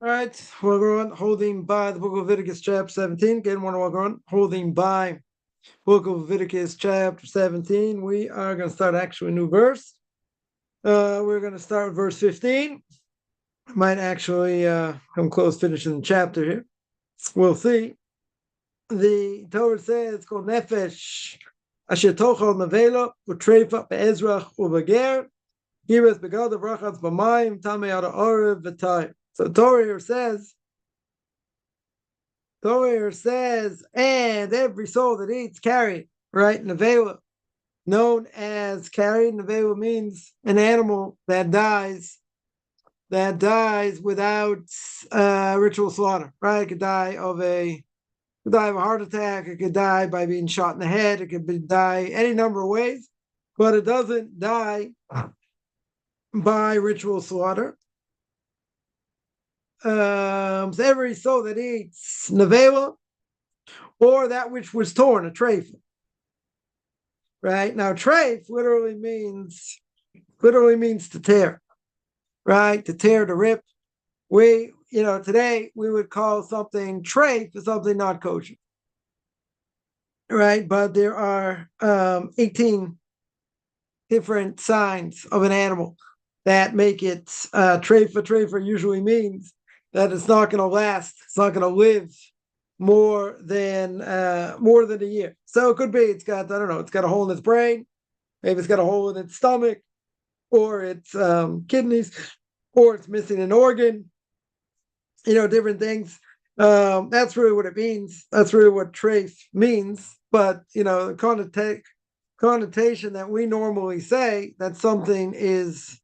All right, we're on holding by the Book of Leviticus Chapter 17. Again, we're on holding by Book of Leviticus Chapter 17. We are going to start actually a new verse. We're going to start with verse 15. Might actually come close finishing the chapter here. We'll see. The Torah says it's called Nefesh Asher Tochal Nevela Utrefa Be'ezrach Ubeger Giras Begad of Rachatz B'mayim Tamei Ada Orev V'Tayim. So Torah here says, and every soul that eats carried, right? Nevela, known as carried. Nevela means an animal that dies without ritual slaughter, right? It could die of a heart attack. It could die by being shot in the head. It could die any number of ways, but it doesn't die by ritual slaughter. So every soul that eats nevela, or that which was torn, a treif. Right? Now, treif literally means to tear, right? To tear, to rip. Today we would call something treif for something not kosher. Right? But there are 18 different signs of an animal that make it treif. Treif usually means that it's not going to last. It's not going to live more than a year. So it could be it's got a hole in its brain, maybe it's got a hole in its stomach, or its kidneys, or it's missing an organ. Different things. That's really what it means. That's really what treif means. But the connotation that we normally say that something is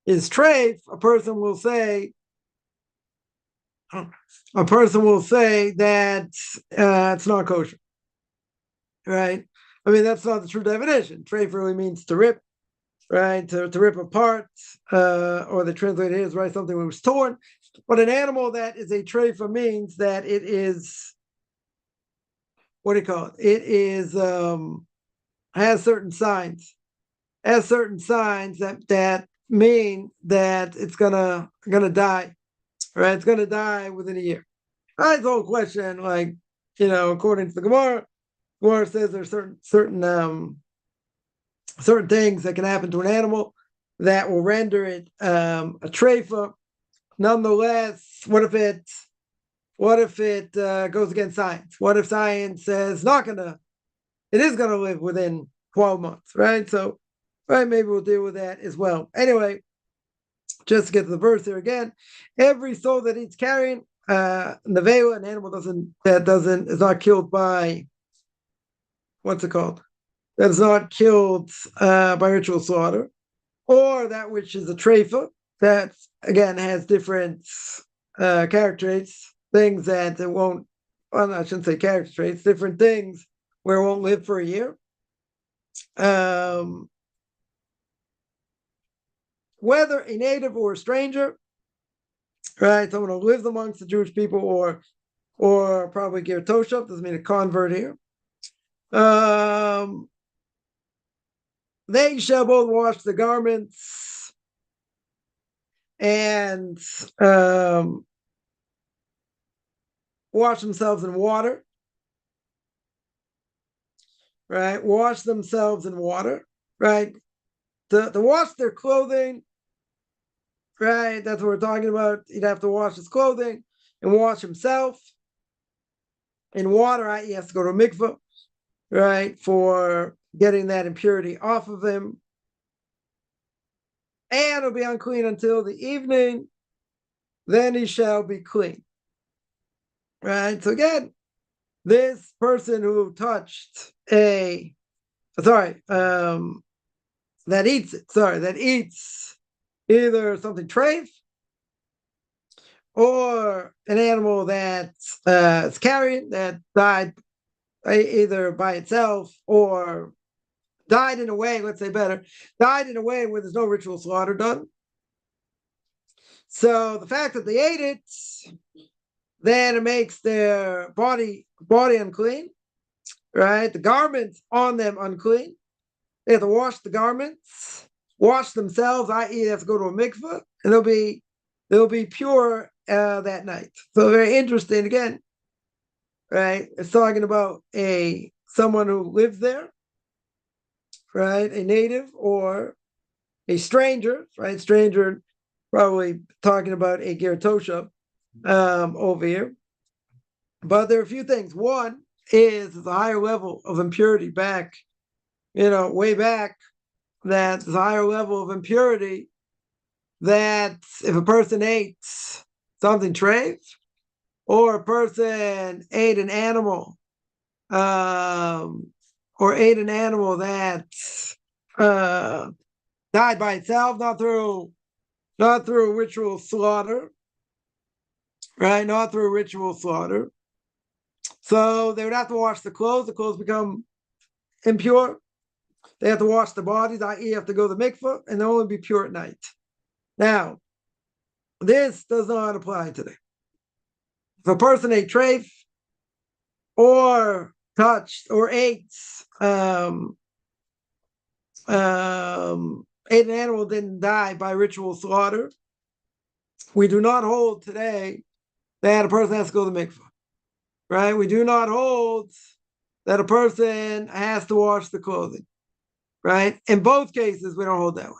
treif, a person will say that it's not kosher, right? I mean, that's not the true definition. Treif really means to rip, right? To rip apart, or the translator is right, something that was torn. But an animal that is a treifa means that it is, what do you call it? It is has certain signs that mean that it's gonna die. Right, it's going to die within a year. That's the whole question. According to the Gemara says there's certain things that can happen to an animal that will render it a treifa. Nonetheless, what if it goes against science? What if science says it is gonna live within 12 months, right? So, right, maybe we'll deal with that as well. Anyway, just to get to the verse here again, every soul that eats carrion, nevela, an animal is not killed by, what's it called? That is not killed by ritual slaughter, or that which is a treifa, that again has different character traits, things that it won't. Well, I shouldn't say character traits, different things where it won't live for a year. Whether a native or a stranger, right? Someone who lives amongst the Jewish people, or probably ger toshav, doesn't mean a convert here. They shall both wash the garments and wash themselves in water. Right? Wash themselves in water. Right? To wash their clothing. Right, that's what we're talking about. He'd have to wash his clothing and wash himself in water. Right, he has to go to a mikveh, right, for getting that impurity off of him, and he'll be unclean until the evening. Then he shall be clean. Right. So again, this person who touched that eats either something treif or an animal that is carrion that died either by itself or died in a way, died in a way where there's no ritual slaughter done. So the fact that they ate it, then it makes their body unclean, right? The garments on them unclean. They have to wash the garments, wash themselves, i.e. they have to go to a mikveh, and they'll be pure that night. So very interesting again, right? It's talking about someone who lives there, right? A native or a stranger, right? Stranger, probably talking about a ger toshav over here. But there are a few things. One is the higher level of impurity back, way back, that the higher level of impurity that if a person ate something treif, or a person ate an animal, or ate an animal that died by itself, not through ritual slaughter, right? Not through ritual slaughter. So they would have to wash the clothes. The clothes become impure. They have to wash the bodies, i.e., have to go to the mikveh, and they'll only be pure at night. Now, this does not apply today. If a person ate treif or touched or ate an animal didn't die by ritual slaughter, we do not hold today that a person has to go to the mikveh, right? We do not hold that a person has to wash the clothing, right? In both cases, we don't hold that way.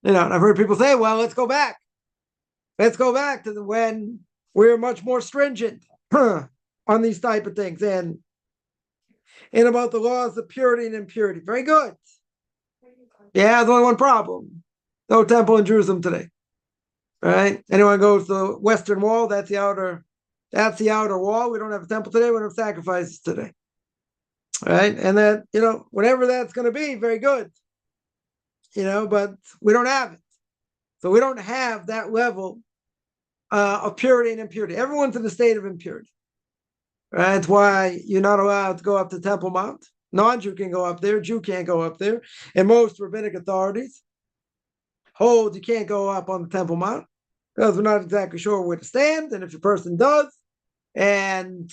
And I've heard people say, well, let's go back. Let's go back to when we're much more stringent on these type of things and about the laws of purity and impurity. Very good. Yeah, there's only one problem. No temple in Jerusalem today. Right? Anyone goes to the Western Wall, that's the outer wall. We don't have a temple today, we don't have sacrifices today. Right? And that, whenever that's going to be, very good. But we don't have it. So we don't have that level of purity and impurity. Everyone's in a state of impurity. Right? That's why you're not allowed to go up to Temple Mount. Non-Jew can go up there. Jew can't go up there. And most rabbinic authorities hold you can't go up on the Temple Mount because we're not exactly sure where to stand. And if a person does, and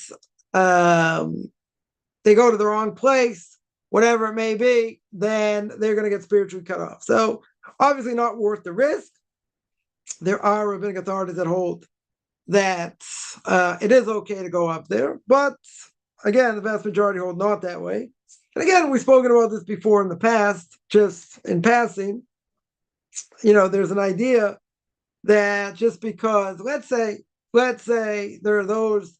they go to the wrong place, whatever it may be, then they're going to get spiritually cut off. So obviously not worth the risk. There are rabbinic authorities that hold that it is okay to go up there. But again, the vast majority hold not that way. And again, we've spoken about this before in the past, just in passing. There's an idea that just because, let's say there are those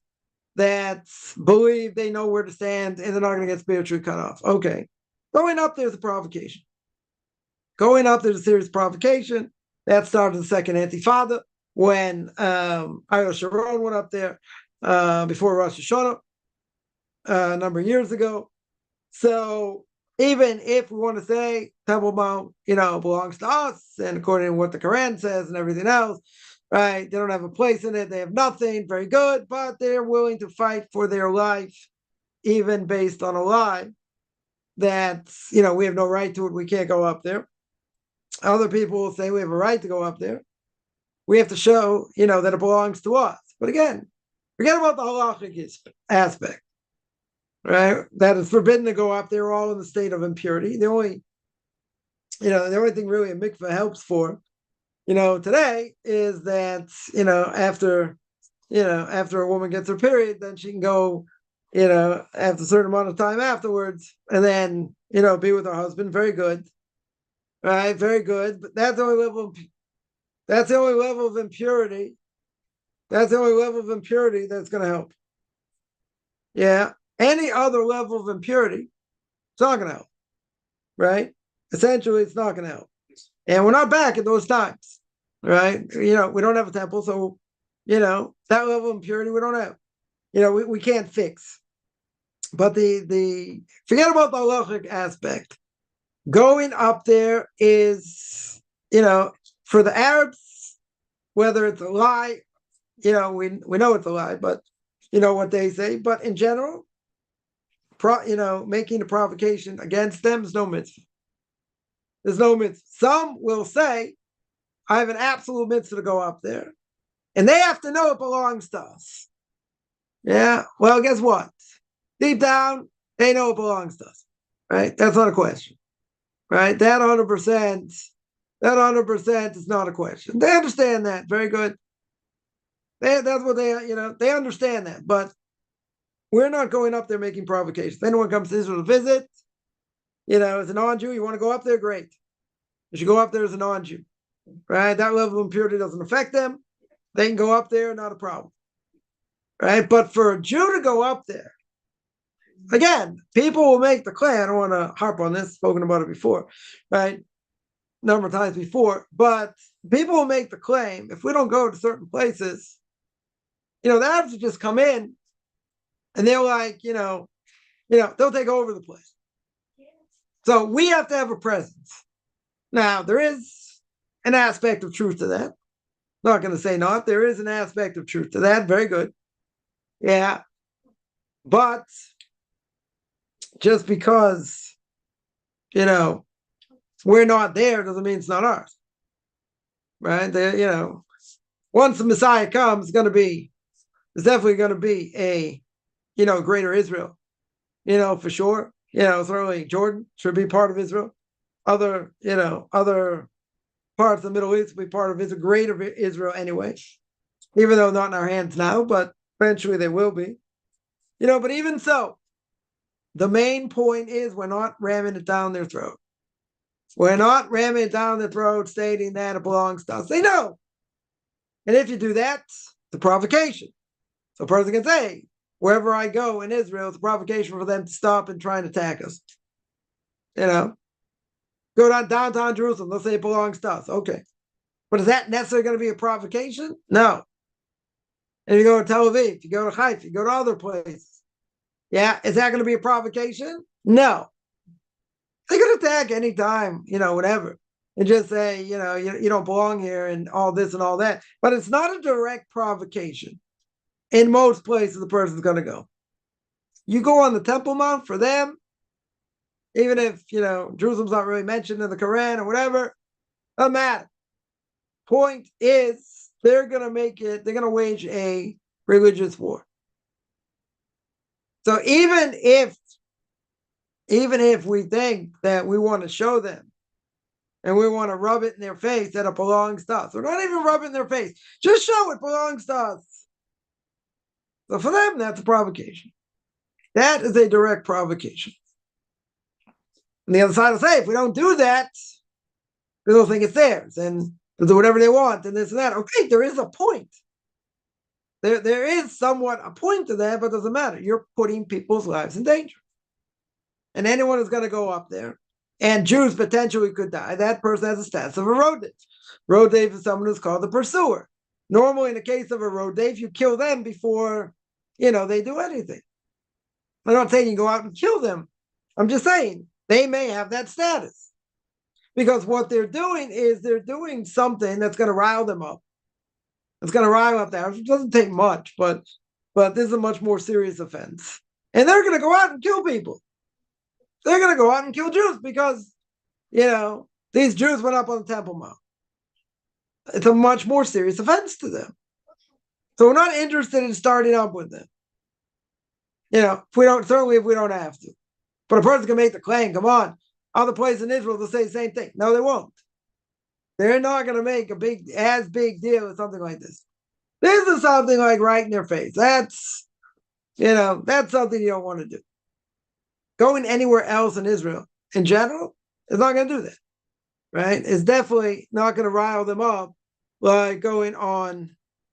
that believe they know where to stand and they're not going to get spiritually cut off. Okay. Going up there's a provocation. Going up there's a serious provocation. That started the second Intifada when Ariel Sharon went up there before Rosh Hashanah a number of years ago. So even if we want to say Temple Mount, belongs to us, and according to what the Quran says and everything else, right? They don't have a place in it. They have nothing. Very good, but they're willing to fight for their life, even based on a lie that we have no right to it. We can't go up there. Other people will say we have a right to go up there. We have to show, that it belongs to us. But again, forget about the halachic aspect. Right, that it's forbidden to go up. They're all in the state of impurity. The only thing really a mikveh helps for, today is that after a woman gets her period, then she can go, after a certain amount of time afterwards, and then be with her husband. Very good, right? Very good. But that's the only level of impurity. That's the only level of impurity that's going to help. Yeah. Any other level of impurity, it's not going to help, right? Essentially, it's not going to help. And we're not back at those times, right? We don't have a temple, so, that level of impurity we don't have. We can't fix. But the forget about the halachic aspect. Going up there is, for the Arabs, whether it's a lie, we know it's a lie, but what they say. But in general, making a provocation against them is no mitzvah. There's no mitzvah. Some will say, I have an absolute mitzvah to go up there, and they have to know it belongs to us. Yeah, well, guess what? Deep down, they know it belongs to us, right? That's not a question, right? That 100% is not a question. They understand that. Very good. That's what they understand that. But we're not going up there making provocations. If anyone comes to Israel to visit, as a non-Jew, you want to go up there, great. You should go up there as a non-Jew, right? That level of impurity doesn't affect them. They can go up there, not a problem, right? But for a Jew to go up there, again, people will make the claim. I don't want to harp on this, spoken about it before, right? Number of times before, but people will make the claim, if we don't go to certain places, they have to just come in and they're like, they'll take over the place. So we have to have a presence. Now, there is an aspect of truth to that. Not going to say not. There is an aspect of truth to that. Very good. Yeah. But just because, we're not there doesn't mean it's not ours. Right? Once the Messiah comes, it's definitely going to be a, greater Israel, for sure. Certainly Jordan should be part of Israel. Other parts of the Middle East will be part of Israel, greater Israel anyway, even though not in our hands now, but eventually they will be. But even so, the main point is we're not ramming it down their throat. We're not ramming it down their throat stating that it belongs to us. They know. And if you do that, it's a provocation. So a person can say, wherever I go in Israel, it's a provocation for them to stop and try and attack us. Go down downtown Jerusalem, let's say it belongs to us. Okay. But is that necessarily going to be a provocation? No. And you go to Tel Aviv, you go to Haifa, you go to other places. Yeah, is that going to be a provocation? No. They could attack anytime, whatever. And just say, you don't belong here and all this and all that. But it's not a direct provocation. In most places, the person's going to go. You go on the Temple Mount for them, even if, Jerusalem's not really mentioned in the Quran or whatever, doesn't matter. Point is, they're going to wage a religious war. So even if we think that we want to show them and we want to rub it in their face that it belongs to us, or not even rub it in their face, just show it belongs to us. So for them, that's a provocation. That is a direct provocation. And the other side will say, if we don't do that, they don't think it's theirs, and they'll do whatever they want, and this and that. Okay, there is a point. There is somewhat a point to that, but it doesn't matter. You're putting people's lives in danger. And anyone who's going to go up there, and Jews potentially could die, that person has the status of a road dave. Road dave is someone who's called the pursuer. Normally, in the case of a road dave, you kill them before, they do anything. I'm not saying you go out and kill them. I'm just saying they may have that status. Because what they're doing is they're doing something that's going to rile them up. It's going to rile up there. It doesn't take much, but this is a much more serious offense. And they're going to go out and kill people. They're going to go out and kill Jews because, these Jews went up on the Temple Mount. It's a much more serious offense to them. So we're not interested in starting up with them. If we don't have to. But a person can make the claim, come on, other places in Israel, they'll say the same thing. No, they won't. They're not going to make a big deal with something like this. This is something like right in their face. That's something you don't want to do. Going anywhere else in Israel, in general, is not going to do that, right? It's definitely not going to rile them up like going on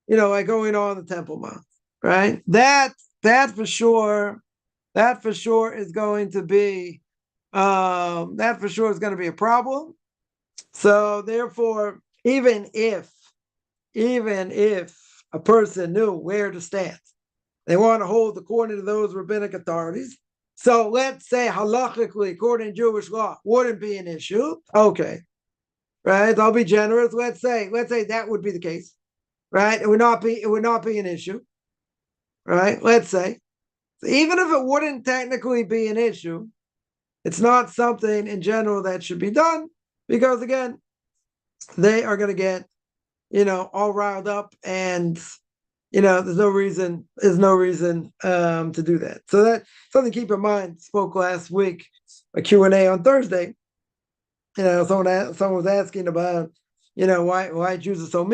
the Temple Mount, right? That for sure is going to be a problem. So therefore, even if a person knew where to stand, they want to hold according to those rabbinic authorities. So let's say halachically, according to Jewish law, wouldn't be an issue. Okay, right? I'll be generous. Let's say that would be the case, right? It would not be an issue, right? Let's say, so even if it wouldn't technically be an issue, it's not something in general that should be done because again, they are going to get, all riled up and. There's no reason to do that. So that's something to keep in mind. Spoke last week, a Q&A on Thursday. Someone was asking about, why Jews are so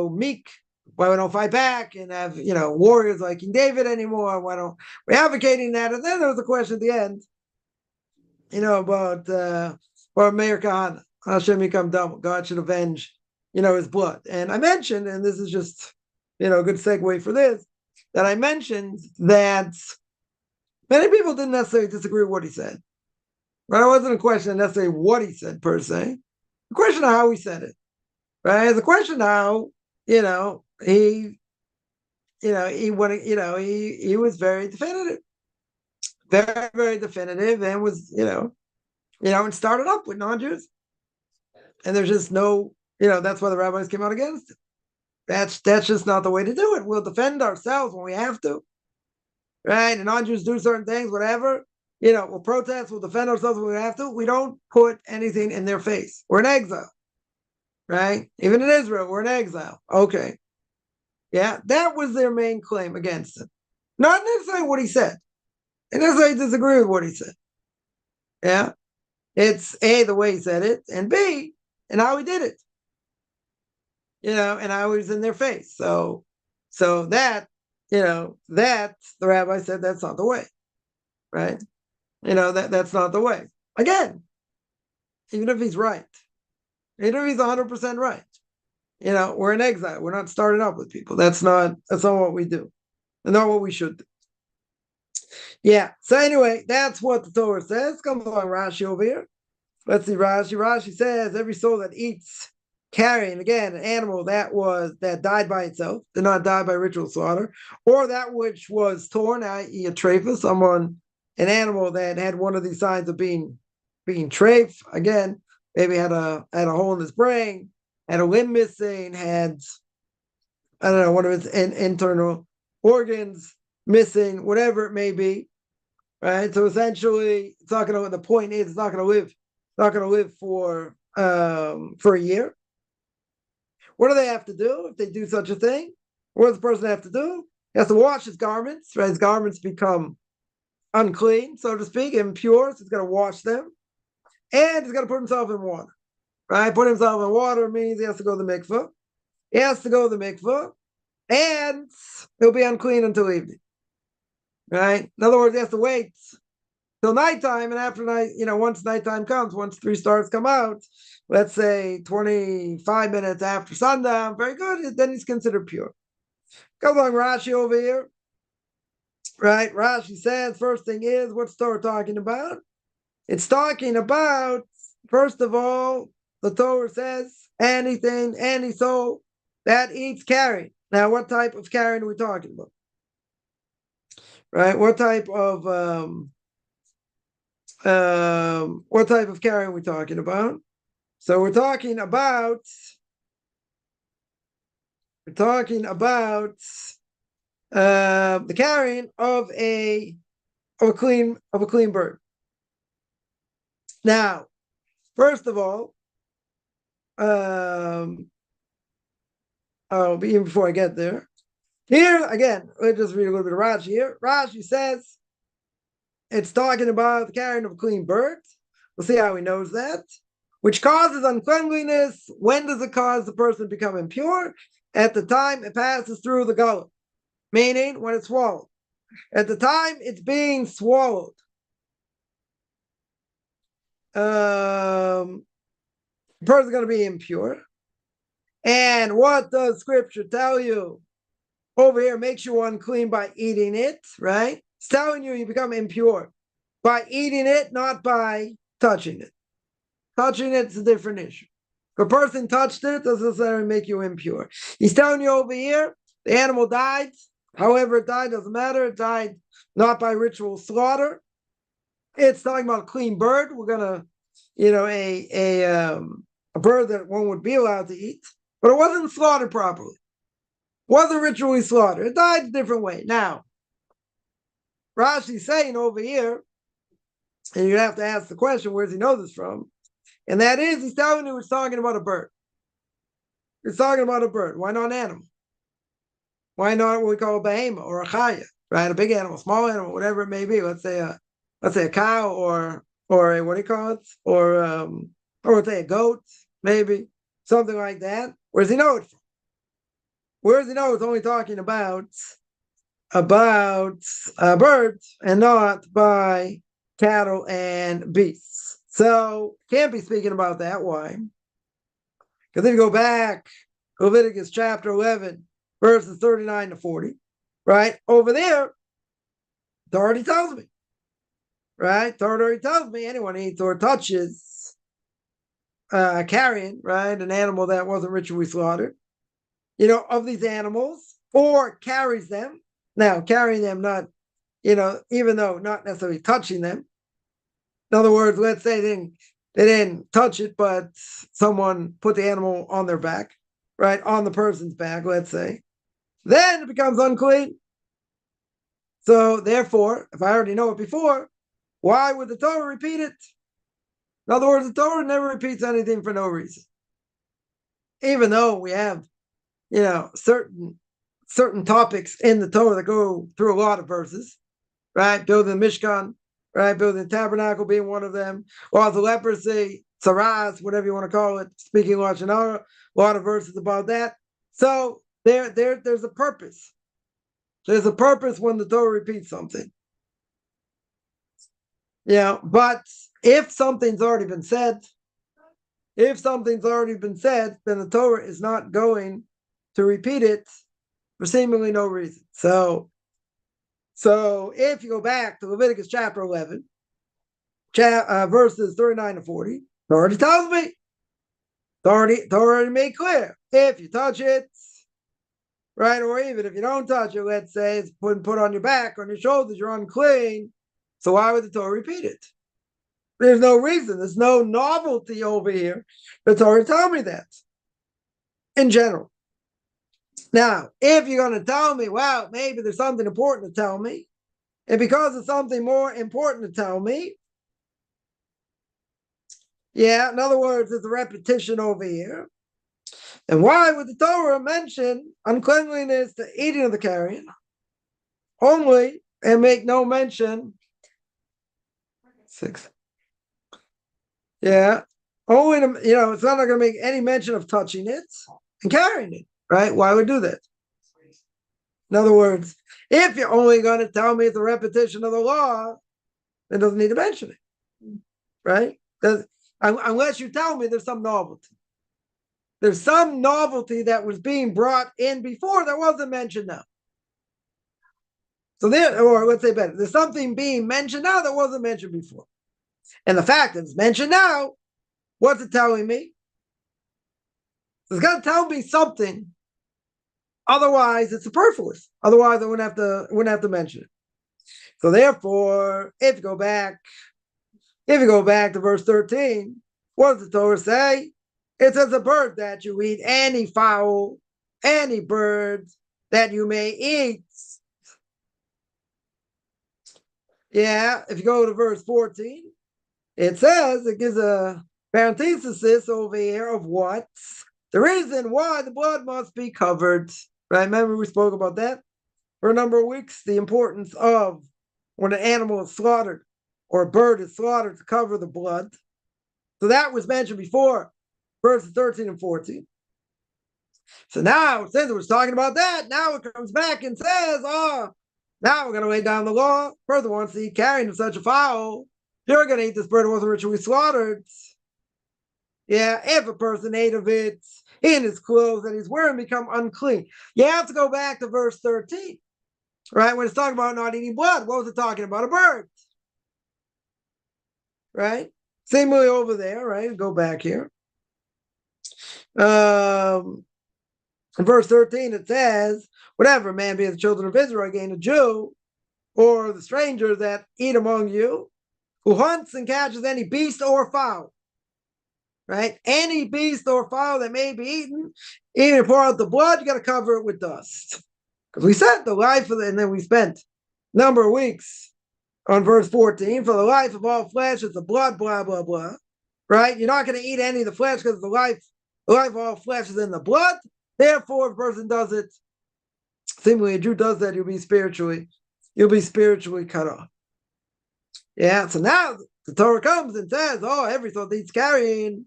meek. Why we don't fight back and have, warriors like King David anymore? Why don't we advocating that? And then there was a question at the end, about Meir Kahana. Hashem Yikam Dam. God should avenge, his blood. And I mentioned, and this is just, a good segue for this, that I mentioned that many people didn't necessarily disagree with what he said. Right? It wasn't a question necessarily what he said per se. The question of how he said it. Right? The question how, he was very definitive. Very, very definitive, and was, and started up with non-Jews. And there's just no, that's why the rabbis came out against it. That's just not the way to do it. We'll defend ourselves when we have to. Right? And non-Jews do certain things, whatever. We'll protest, we'll defend ourselves when we have to. We don't put anything in their face. We're in exile. Right? Even in Israel, we're in exile. Okay. Yeah, that was their main claim against him. Not necessarily what he said. They necessarily disagree with what he said. Yeah. It's A, the way he said it, and B, and how he did it. And how he was in their face. So that, that the rabbi said that's not the way. Right? That's not the way. Again, even if he's right, even if he's 100% right, we're in exile. We're not starting up with people. That's not what we do. And not what we should do. Yeah. So anyway, that's what the Torah says. Comes along Rashi over here. Let's see Rashi. Rashi says every soul that eats, carrying, again, an animal that died by itself, did not die by ritual slaughter, or that which was torn, i.e. a treifa, an animal that had one of these signs of being treif, again, maybe had a hole in his brain, had a limb missing, had, I don't know, one of its internal organs missing, whatever it may be, right? So essentially, the point is, it's not going to live for a year. What do they have to do if they do such a thing? What does the person have to do? He has to wash his garments, right? His garments become unclean, so to speak, impure, so he's got to wash them. And he's got to put himself in water, right? Put himself in water means he has to go to the mikveh. He has to go to the mikveh, and he'll be unclean until evening, right? In other words, he has to wait till nighttime, and after night, once nighttime comes, once 3 stars come out, let's say 25 minutes after sundown, very good, then he's considered pure. Go along Rashi over here, right? Rashi says, first thing is, what's Torah talking about? It's talking about, first of all, the Torah says, any soul that eats carrion. Now, what type of carrion are we talking about? Right? What type of carrion are we talking about? So we're talking about the carrion of a clean bird. Now, first of all, even before I get there, here again, let's just read a little bit of Rashi here. Rashi says it's talking about the carrion of a clean bird. We'll see how he knows that. Which causes uncleanliness. When does it cause the person to become impure? At the time it passes through the gullet, meaning when it's swallowed. At the time it's being swallowed, the person's going to be impure. And what does Scripture tell you? Over here, makes you unclean by eating it, right? It's telling you become impure by eating it, not by touching it. Touching it's a different issue. If a person touched it, doesn't necessarily make you impure. He's telling you over here, the animal died. However it died, doesn't matter. It died not by ritual slaughter. It's talking about a clean bird. We're gonna, a bird that one would be allowed to eat, but it wasn't slaughtered properly. Wasn't ritually slaughtered. It died a different way. Now, Rashi's saying over here, and you have to ask the question, where does he know this from? And that is, he's telling you he's talking about a bird. He's talking about a bird. Why not an animal? Why not what we call a behemoth or a chaya, right? A big animal, small animal, whatever it may be. Let's say a cow or a, what do you call it? Or let's say a goat, maybe something like that. Where does he know it from? Where does he know it's only talking about birds and not by cattle and beasts? So can't be speaking about that. Why? Because if you go back, Leviticus chapter 11, verses 39 to 40, right? Over there, it already tells me, right? Torah already tells me anyone eats or touches a carrion, right? An animal that wasn't ritually slaughtered, of these animals, or carries them. Now, carrying them, not, even though not necessarily touching them. In other words, let's say they didn't touch it, but someone put the animal on their back, right? On the person's back, let's say. Then it becomes unclean. So therefore, if I already know it before, why would the Torah repeat it? In other words, the Torah never repeats anything for no reason. Even though we have, certain topics in the Torah that go through a lot of verses, right? Building the Mishkan, right? Building the tabernacle being one of them. Or the leprosy, saras, whatever you want to call it, speaking Lashon Hara, a lot of verses about that. So there's a purpose. There's a purpose when the Torah repeats something. But if something's already been said, then the Torah is not going to repeat it for seemingly no reason. So if you go back to Leviticus chapter 11, verses 39 to 40, it already tells me, it already made clear, if you touch it, right, or even if you don't touch it, let's say it's put on your back, on your shoulders, you're unclean. So why would the Torah repeat it? There's no reason. There's no novelty over here. The Torah tells me that in general. Now, if you're going to tell me, well, maybe there's something important to tell me, and because it's something more important to tell me, in other words, there's a repetition over here. And why would the Torah mention uncleanliness, the eating of the carrion, only, and make no mention? 6. Only, it's not going to make any mention of touching it and carrying it, right? Why would do that? In other words, if you're only going to tell me it's a repetition of the law, then it doesn't need to mention it, right? Unless you tell me there's some novelty. There's some novelty that was being brought in before that wasn't mentioned now. So or let's say better, there's something being mentioned now that wasn't mentioned before. And the fact that it's mentioned now, what's it telling me? It's got to tell me something. Otherwise, it's superfluous. Otherwise, I wouldn't have to mention it. So therefore, if you go back to verse 13, what does the Torah say? It says a bird that you eat, any fowl, any bird that you may eat. If you go to verse 14, it says, it gives a parenthesis over here of what? The reason why the blood must be covered. Right? Remember we spoke about that for a number of weeks, the importance of when an animal is slaughtered or a bird is slaughtered to cover the blood. So that was mentioned before, verses 13 and 14. So now, since it was talking about that, now it comes back and says, now we're going to lay down the law. Further, once you eat carrying of such a fowl, you're going to eat this bird that wasn't ritually slaughtered. If a person ate of it in his clothes that he's wearing become unclean. You have to go back to verse 13, right? When it's talking about not eating blood, what was it talking about? A bird, right? Similarly over there, right? Go back here. In verse 13, it says, whatever man be of the children of Israel, again a Jew, or the stranger that eat among you, who hunts and catches any beast or fowl, right? Any beast or fowl that may be eaten, even if pour out the blood, you got to cover it with dust. Because we said the life of and then we spent a number of weeks on verse 14, for the life of all flesh is the blood, blah, blah, blah, right? You're not going to eat any of the flesh because the life of all flesh is in the blood. Therefore, if a person does it, seemingly a Jew does that, you'll be spiritually cut off. So now the Torah comes and says, everything that he's carrying,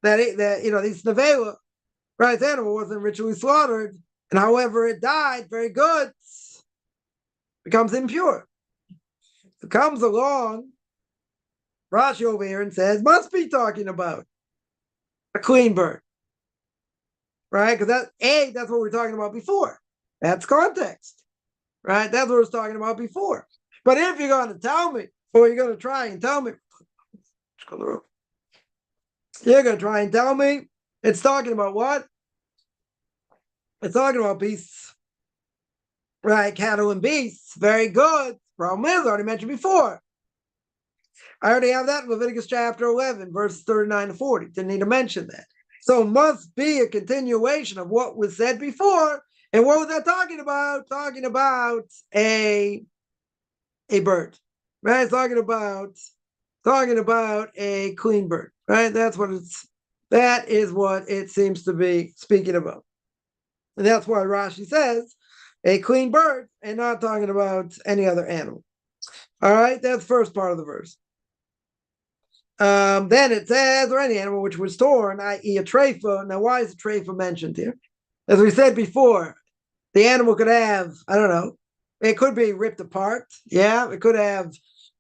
these nevela, right? The animal wasn't ritually slaughtered, And however it died, very good, becomes impure. It comes along, Rashi over here, and says, must be talking about a clean bird, right? Because that's what we were talking about before. That's context, right? That's what I was talking about before. But if you're going to tell me, or you're going to try and tell me, you're going to try and tell me it's talking about what? It's talking about beasts, right? Cattle and beasts. Very good. Problem is, I already mentioned before. I already have that in Leviticus chapter 11, verses 39 to 40. Didn't need to mention that. So it must be a continuation of what was said before. And what was that talking about? Talking about a bird, right? It's talking about a clean bird, right? That is what it seems to be speaking about. And that's why Rashi says a clean bird and not talking about any other animal. All right, that's the first part of the verse. Then it says, or any animal which was torn, i.e. a treifa. Now, why is a treifa mentioned here? As we said before, the animal could have, I don't know, it could be ripped apart. Yeah, it could have,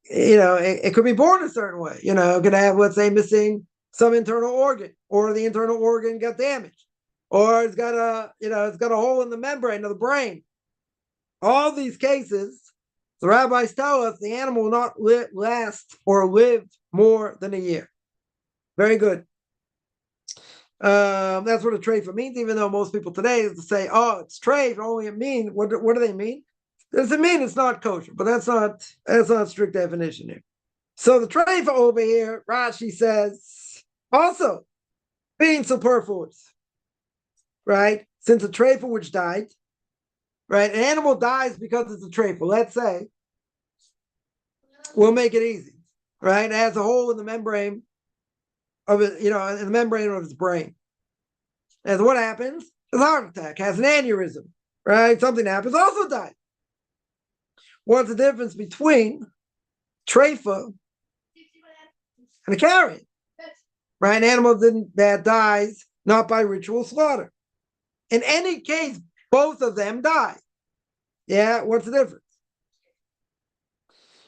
it could be born a certain way. It could have, let's say, missing some internal organ, or the internal organ got damaged, or it's got a hole in the membrane of the brain. All these cases, the rabbis tell us the animal will not last or live more than a year. Very good. That's what a treifa means, even though most people today say, oh, it's treif, only it means, what do they mean? Does it mean it's not kosher? But that's not a strict definition here. So the treifa over here, Rashi says, also being superfluous, right? Since a treifa which died, right? An animal dies because it's a treifa. Let's say, we'll make it easy, right? It has a hole in the membrane of it, in the membrane of its brain. And what happens? A heart attack, has an aneurysm, right? Something happens, also dies. What's the difference between treifa and a carrion? Right? An animal that dies not by ritual slaughter. In any case, both of them die. Yeah, what's the difference?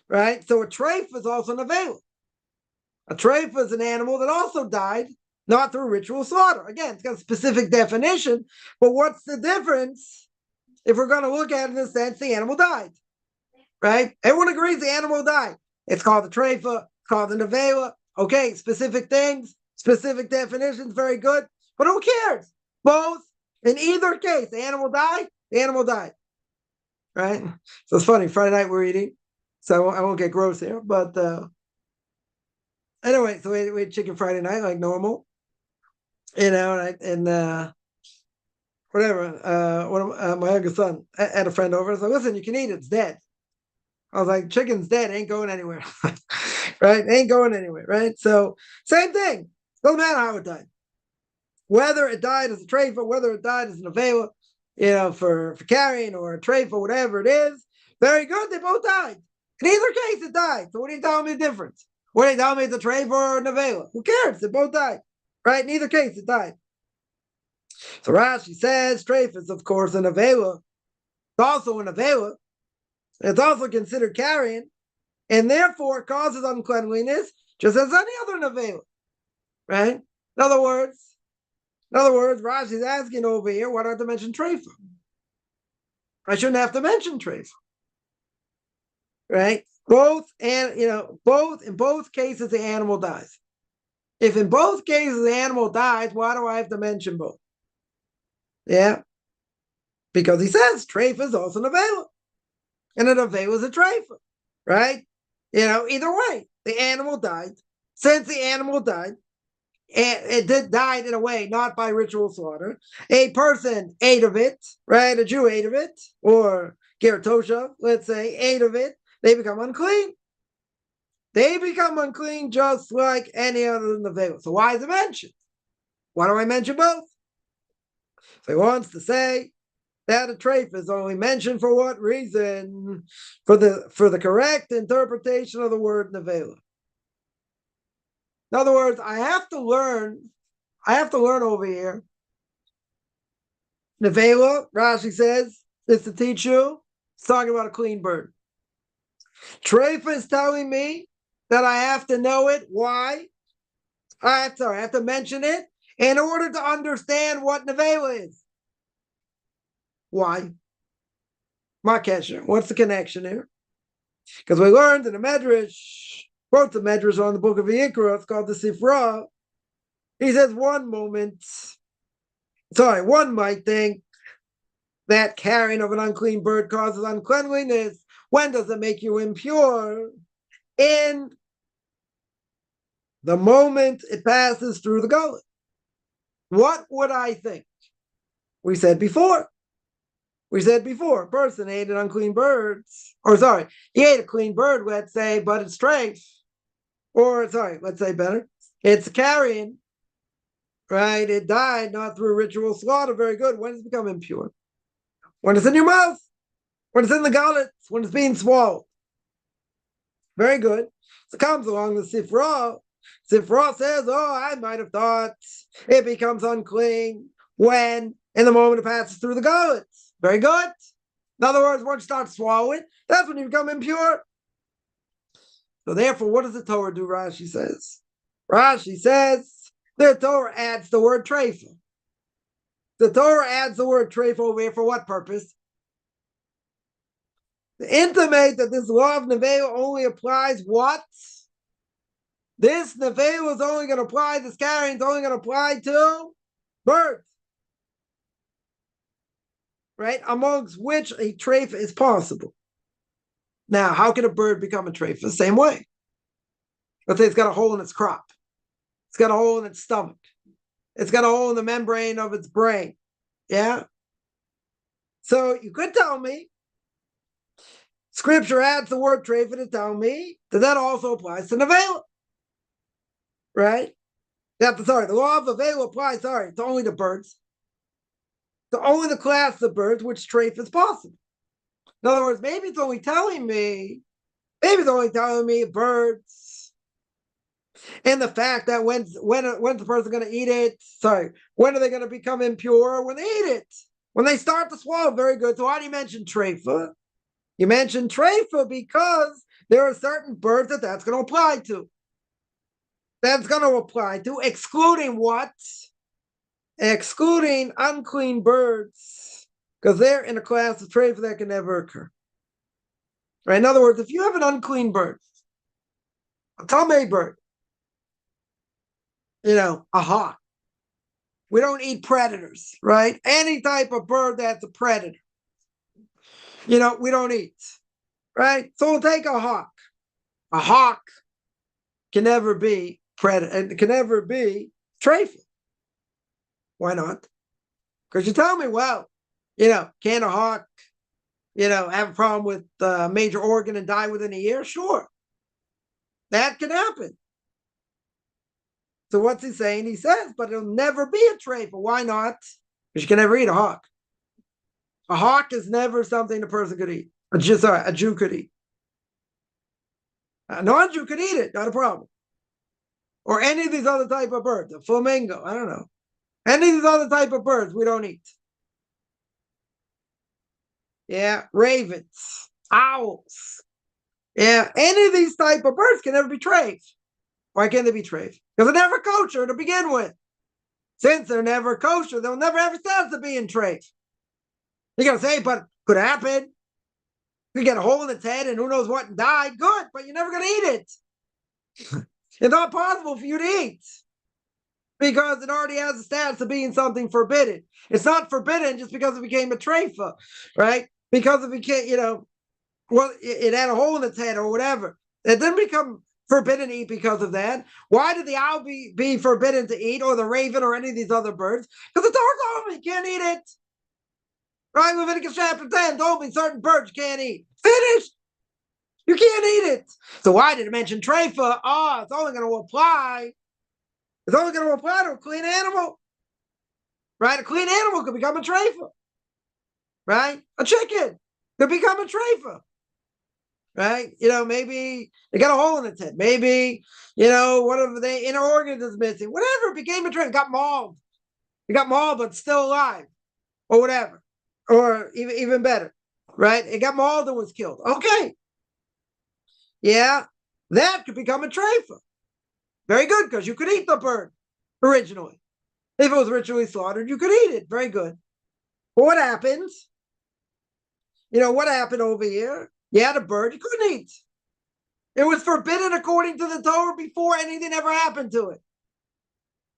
Right? So a treifa is also an avela. A treifa is an animal that also died, not through ritual slaughter. Again, it's got a specific definition, but what's the difference? If we're going to look at it in a sense, the animal died, right? Everyone agrees the animal died. It's called a treifa, it's called an avela. Okay, specific things, specific definitions, very good. But who cares? Both, in either case, the animal died, right? So it's funny, Friday night we're eating, so I won't get gross here, but anyway, so we had chicken Friday night like normal, and whatever. My youngest son had a friend over. I was like, listen, you can eat it. It's dead. I was like, chicken's dead. Ain't going anywhere. Right? Ain't going anywhere. Right? So same thing. Doesn't matter how it died. Whether it died as a treifa, whether it died as an avela, for carrying or a treifa, whatever it is, very good. They both died. In either case, it died. So what are you telling me the difference? What are you telling me it's a treifa or an avela? Who cares? They both died. Right? In either case, it died. So Rashi says treifa is, of course, an avela. It's also an avela. It's also considered carrying, and therefore causes uncleanliness, just as any other avela. Right? In other words, Rashi is asking over here, why do I have to mention treifa? I shouldn't have to mention treifa. Right? In both cases, the animal dies. If in both cases the animal dies, why do I have to mention both? Yeah. Because he says treifa is also an avela. And an avela is a treifa. Right? Either way, the animal died. Since the animal died, and it died in a way not by ritual slaughter, a person ate of it, right? A Jew ate of it, or Geratosha, let's say, ate of it, they become unclean. They become unclean just like any other avela. So why is it mentioned? Why do I mention both? So he wants to say that a treifa is only mentioned for what reason? For the correct interpretation of the word nevela. In other words, I have to learn over here Nevela, Rashi says, is to teach you. It's talking about a clean bird. Treifa is telling me that I have to know it. Why? I have to mention it in order to understand what Nevela is. Why? My kosher. What's the connection here? Because we learned in the Medrash, quote the Medrash on the Book of Vayikra, it's called the Sifra. He says one might think that carrying of an unclean bird causes uncleanliness. When does it make you impure? In the moment it passes through the gullet. What would I think? We said before, a person ate an unclean bird, he ate a clean bird, let's say, but it's treif. Let's say better, it's carrion, right? It died not through ritual slaughter. Very good. When does it become impure? When it's in your mouth, when it's in the gullet, when it's being swallowed. Very good. So comes along the Sifra. Sifra says, I might have thought it becomes unclean when, in the moment it passes through the gullet. Very good. In other words, once you start swallowing, that's when you become impure. So therefore, what does the Torah do, Rashi says? Rashi says, the Torah adds the word treifa. The Torah adds the word treifa over here for what purpose? To intimate that this law of Nevela only applies what? This Nevela is only going to apply, this carrying is only going to apply to birds. Right? Amongst which a treifa is possible. Now, how can a bird become a treifa? The same way. Let's say it's got a hole in its crop. It's got a hole in its stomach. It's got a hole in the membrane of its brain. Yeah? So you could tell me, Scripture adds the word treifa to tell me that also applies to Nevela. Right? The law of Nevela applies, to only the birds. To only the class of birds which treifa is possible. In other words, maybe it's only telling me birds, and the fact that when's the person going to eat it? When are they going to become impure? When they eat it. When they start to swallow. Very good. So why do you mention treifa? You mention treifa because there are certain birds that's going to apply to. That's going to apply to, excluding what? Excluding unclean birds, because they're in a class of treifa that can never occur. Right? In other words, if you have an unclean bird, a tamei bird, a hawk. We don't eat predators, right? Any type of bird that's a predator, we don't eat, right? So we'll take a hawk. A hawk can never be predator, and can never be treifa. Why not? Because you tell me, well, can a hawk, have a problem with a major organ and die within a year? Sure. That can happen. So what's he saying? He says, but it'll never be a treifa. Why not? Because you can never eat a hawk. A hawk is never something a person could eat. A Jew could eat. A non-Jew could eat it, not a problem. Or any of these other type of birds, a flamingo, I don't know. Any of these other type of birds we don't eat. Yeah, ravens, owls. Yeah, any of these type of birds can never be treif. Why can't they be treif? Because they're never kosher to begin with. Since they're never kosher, they'll never have a chance to be in treif. You're going to say, but could happen. You get a hole in its head and who knows what and die. Good, but you're never going to eat it. It's not possible for you to eat. Because it already has the status of being something forbidden. It's not forbidden just because it became a treifa, right? Because it became, it had a hole in its head or whatever. It didn't become forbidden to eat because of that. Why did the owl be forbidden to eat, or the raven, or any of these other birds? Because the Torah told me you can't eat it. Right? Leviticus Chapter 10 told me certain birds you can't eat. Finished. You can't eat it. So why did it mention treifa? It's only going to apply. It's only going to apply to a clean animal. Right? A clean animal could become a treifa. Right? A chicken could become a treifa. Right? Maybe they got a hole in its head. Maybe, whatever the inner organ is missing. Whatever, it became a treifa. It got mauled. It got mauled, but still alive. or whatever, or even better, right? It got mauled and was killed. Okay, yeah, that could become a treifa. Very good, because you could eat the bird originally. If it was ritually slaughtered, you could eat it. Very good. But what happens? What happened over here? You had a bird you couldn't eat. It was forbidden according to the Torah before anything ever happened to it.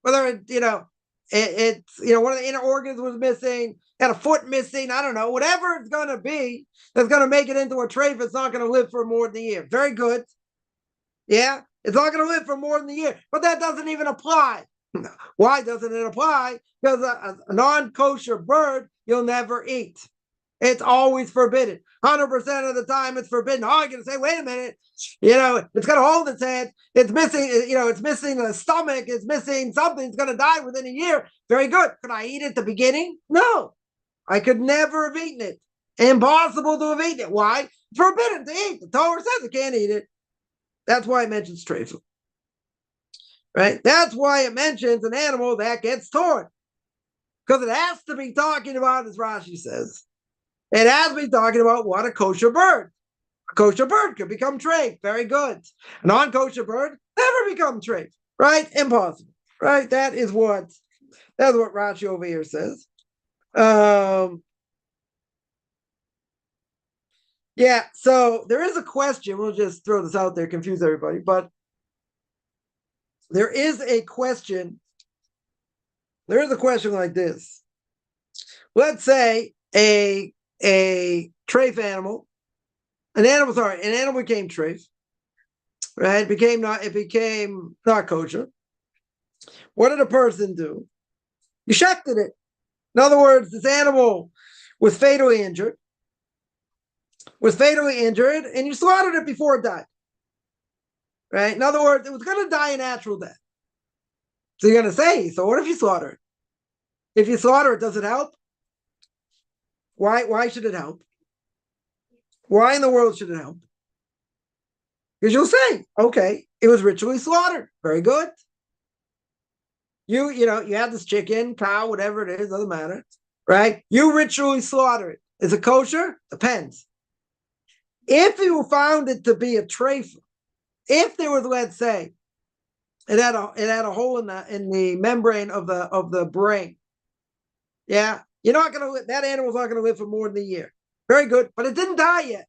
Whether one of the inner organs was missing, had a foot missing, I don't know, whatever it's going to be that's going to make it into a treifa, it's not going to live for more than a year. Very good. Yeah, it's not going to live for more than a year. But that doesn't even apply. Why doesn't it apply? Because a non-kosher bird you'll never eat. It's always forbidden. 100% of the time it's forbidden. Oh, you're going to say, wait a minute. It's got a hole in its head. It's missing, it's missing a stomach. It's missing something. It's going to die within a year. Very good. Could I eat it at the beginning? No. I could never have eaten it. Impossible to have eaten it. Why? It's forbidden to eat. The Torah says you can't eat it. That's why it mentions treifa. Right? That's why it mentions an animal that gets torn. Because it has to be talking about, as Rashi says, it has to be talking about what a kosher bird. A kosher bird could become treif. Very good. A non-kosher bird never become treif. Right? Impossible. Right? That's what Rashi over here says. Yeah, so there is a question. We'll just throw this out there, confuse everybody, but there is a question. There is a question like this. Let's say a treif animal, an animal became treif, right? It became not kosher. What did a person do? You shechted it. In other words, this animal was fatally injured, and you slaughtered it before it died. Right? In other words, it was going to die a natural death. So you're going to say, so what if you slaughter it? If you slaughter it, does it help? Why should it help? Why in the world should it help? Because you'll say, okay, it was ritually slaughtered. Very good. You have this chicken, cow, whatever it is, doesn't matter. Right? You ritually slaughter it. Is it kosher? Depends. If you found it to be a treifa, if there was, let's say, it had a hole in the membrane of the brain, yeah, that animal's not gonna live for more than a year. Very good, but it didn't die yet.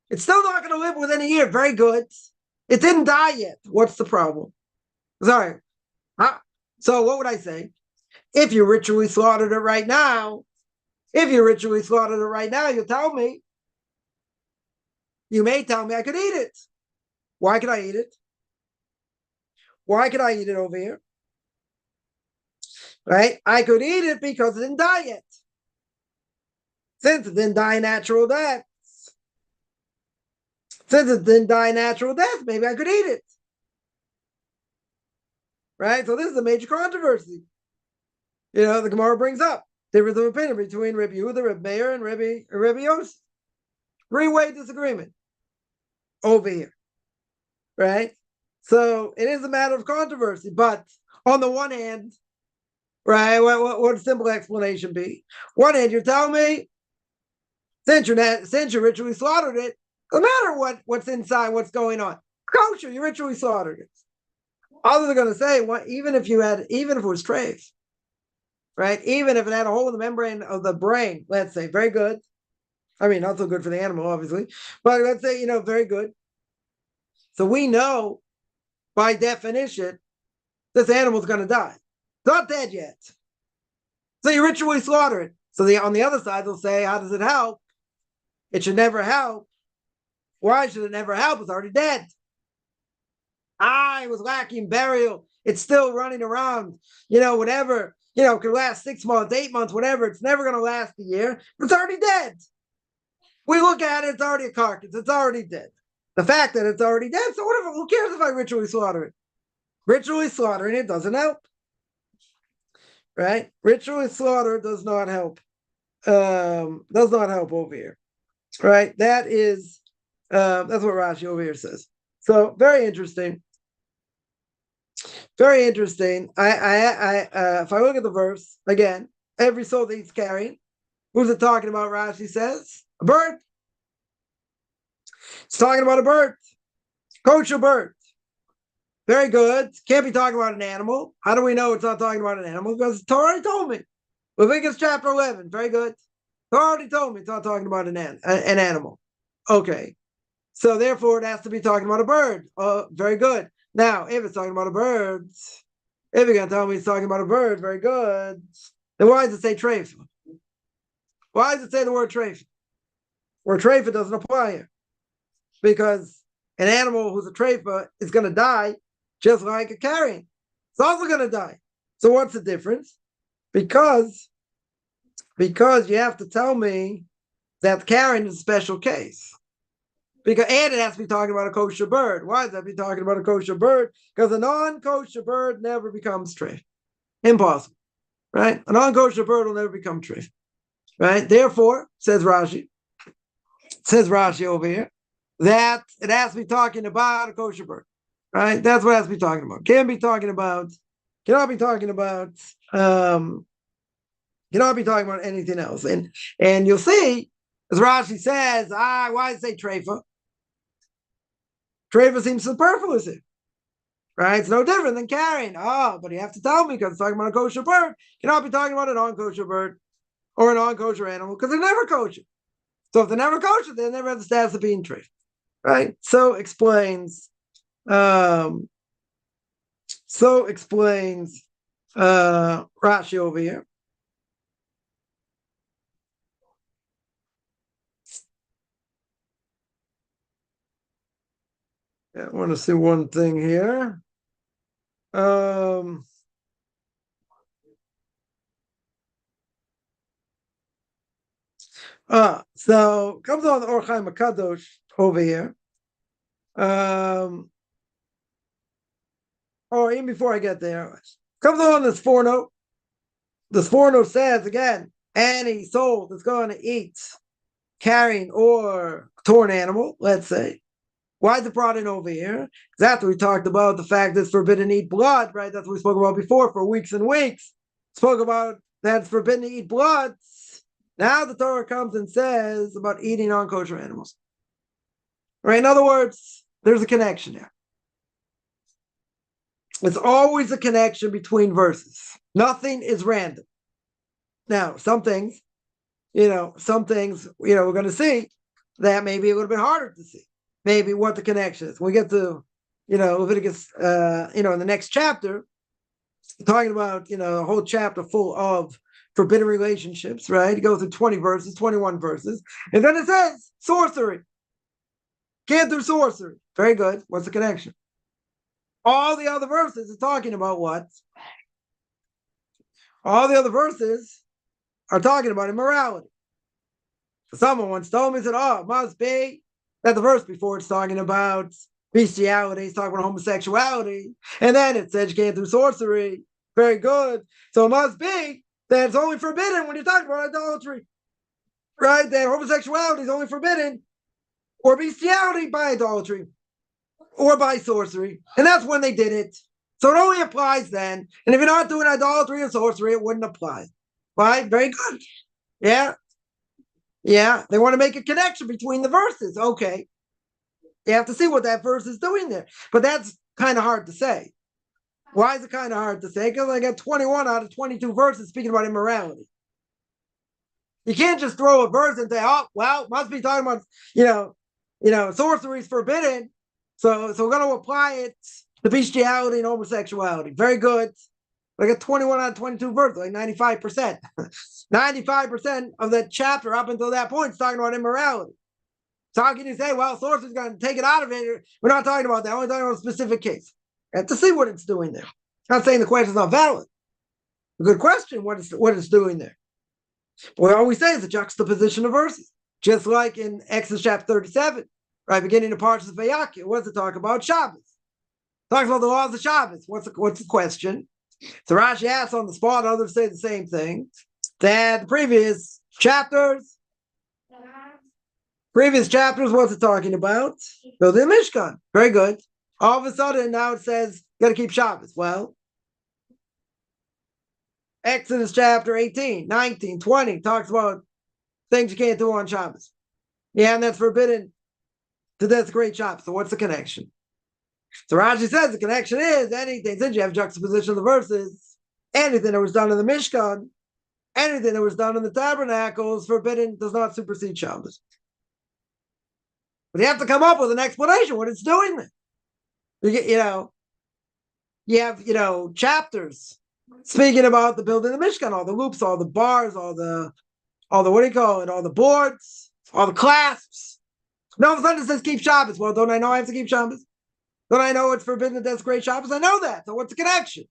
It's still not gonna live within a year. Very good. It didn't die yet. What's the problem? Sorry. So what would I say? If you ritually slaughtered it right now, you tell me. You may tell me I could eat it. Why could I eat it? Why could I eat it over here? Right? I could eat it because it didn't die yet. Since it didn't die natural death, maybe I could eat it. Right? So this is a major controversy. The Gemara brings up difference of opinion between Rabbi Yehuda, Rabbi Meir, and Rabbi Yosef. Three-way disagreement over here. Right? So it is a matter of controversy. But on the one hand, right, what would a simple explanation be? One hand, you're telling me, since you ritually slaughtered it, no matter what's inside, what's going on, kosher, you ritually slaughtered it. Others are going to say, even if it was treif, right? Even if it had a hole in the membrane of the brain, let's say, very good. I mean, not so good for the animal, obviously, but let's say, very good. So we know, by definition, this animal's going to die. It's not dead yet. So you ritually slaughter it. So on the other side, they'll say, how does it help? It should never help. Why should it never help? It's already dead. It was lacking burial. It's still running around, whatever, could last 6 months, 8 months, whatever. It's never going to last a year. It's already dead. We look at it, it's already a carcass. It's already dead. The fact that it's already dead, so who cares if I ritually slaughter it? Ritually slaughtering it doesn't help. Right? Ritually slaughter does not help. Does not help over here. Right? That's what Rashi over here says. So very interesting. Very interesting. If I look at the verse again, every soul that eats carrion. Who's it talking about? Rashi says a bird. It's talking about a bird, kosher bird. Very good. Can't be talking about an animal. How do we know it's not talking about an animal? Because Torah already told me. Leviticus chapter 11. Very good. Torah already told me it's not talking about an animal. Okay. So therefore, it has to be talking about a bird. Very good. Now, if it's talking about a bird, if you're going to tell me it's talking about a bird, very good. Then why does it say treifa? Why does it say the word treifa? Word treifa doesn't apply here. Because an animal who's a treifa is going to die just like a carrion. It's also going to die. So what's the difference? Because you have to tell me that the carrion is a special case. And it has to be talking about a kosher bird. Why does that be talking about a kosher bird? Because a non-kosher bird never becomes treif. Impossible. Right? A non-kosher bird will never become treif. Right? Therefore, says Rashi over here, that it has to be talking about a kosher bird. Right? That's what it has to be talking about. Cannot be talking about anything else. And you'll see, as Rashi says, why does it say treifa? Treifa seems superfluous here. Right? It's no different than carrying. But you have to tell me because it's talking about a kosher bird. You cannot be talking about a non-kosher bird or a non-kosher animal because they're never kosher. So if they're never kosher, they never have the status of being treifa. Right? So explains Rashi over here. I want to see one thing here. So comes on the Or Chaim HaKadosh over here. Or even before I get there, comes on this footnote. This footnote says again, any soul that's going to eat carrion or torn animal, let's say. Why is it brought in over here? Because after we talked about the fact that it's forbidden to eat blood, right? That's what we spoke about before for weeks and weeks. Spoke about that it's forbidden to eat blood. Now the Torah comes and says about eating non-kosher animals. Right? In other words, there's a connection there. It's always a connection between verses. Nothing is random. Now, some things, we're going to see that may be a little bit harder to see. Maybe what the connection is. When we get to, Leviticus, in the next chapter, talking about, a whole chapter full of forbidden relationships, right? It goes through 20 verses, 21 verses. And then it says sorcery. Can't do sorcery. Very good. What's the connection? All the other verses are talking about what? All the other verses are talking about immorality. Someone once told me, said, it must be that the verse before it's talking about bestiality, it's talking about homosexuality, and then it says you can't do sorcery. Very good. So it must be that it's only forbidden when you're talking about idolatry. Right? That homosexuality is only forbidden, or bestiality by idolatry, or by sorcery. And that's when they did it. So it only applies then. And if you're not doing idolatry or sorcery, it wouldn't apply. Right? Very good. Yeah. Yeah. They want to make a connection between the verses. Okay. You have to see what that verse is doing there. But that's kind of hard to say. Why is it kind of hard to say? Because I got 21 out of 22 verses speaking about immorality. You can't just throw a verse and say, must be talking about, sorcery is forbidden. So we're going to apply it to bestiality and homosexuality. Very good. But I got 21 out of 22 verses, like 95%. 95% of that chapter up until that point is talking about immorality. So how can you say, sorcery is going to take it out of it? We're not talking about that. We're only talking about a specific case. You have to see what it's doing there. I'm not saying the question is not valid. A good question, what it's doing there. What I always say is a juxtaposition of verses. Just like in Exodus chapter 37, right, beginning of Parshas Vayakir. What does it talk about? Shabbos. It talks about the laws of Shabbos. What's the question? So Rashi asks on the spot, others say the same thing. That the previous chapters, what's it talking about? Building Mishkan. Very good. All of a sudden, now it says, you got to keep Shabbos. Well, Exodus chapter 18, 19, 20 talks about things you can't do on Shabbos. Yeah, and that's forbidden to desecrate Shabbos. So what's the connection? So Rashi says the connection is anything, since you have juxtaposition of the verses, anything that was done in the Mishkan, anything that was done in the tabernacle is forbidden, does not supersede Shabbos. But you have to come up with an explanation what it's doing there. You have chapters speaking about the building of the Mishkan, all the loops, all the bars, all the what do you call it, all the boards, all the clasps. No, all of a sudden it says keep Shabbos. Well, don't I know I have to keep Shabbos? Don't I know it's forbidden to desecrate Shabbos? I know that. So what's the connection?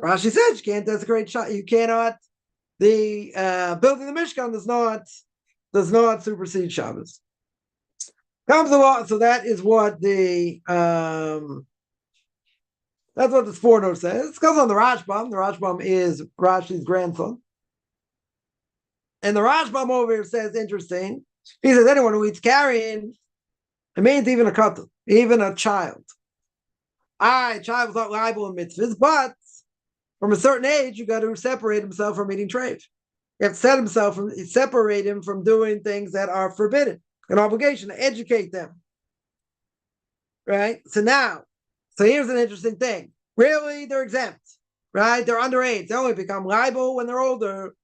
Rashi says you can't desecrate Shabbos. You cannot. The building the Mishkan does not supersede Shabbos. Comes along, so that is what that's what this footnote says. It goes on the Rashbam. The Rashbam is Rashi's grandson. And the Rashbam over here says, interesting. He says, anyone who eats carrion, it means even a katan, even a child. Child was not liable in mitzvahs, but from a certain age, you got to separate himself from eating treif. You have to separate him from doing things that are forbidden. An obligation to educate them. Right? So here's an interesting thing. Really, they're exempt. Right? They're underage. They only become liable when they're older.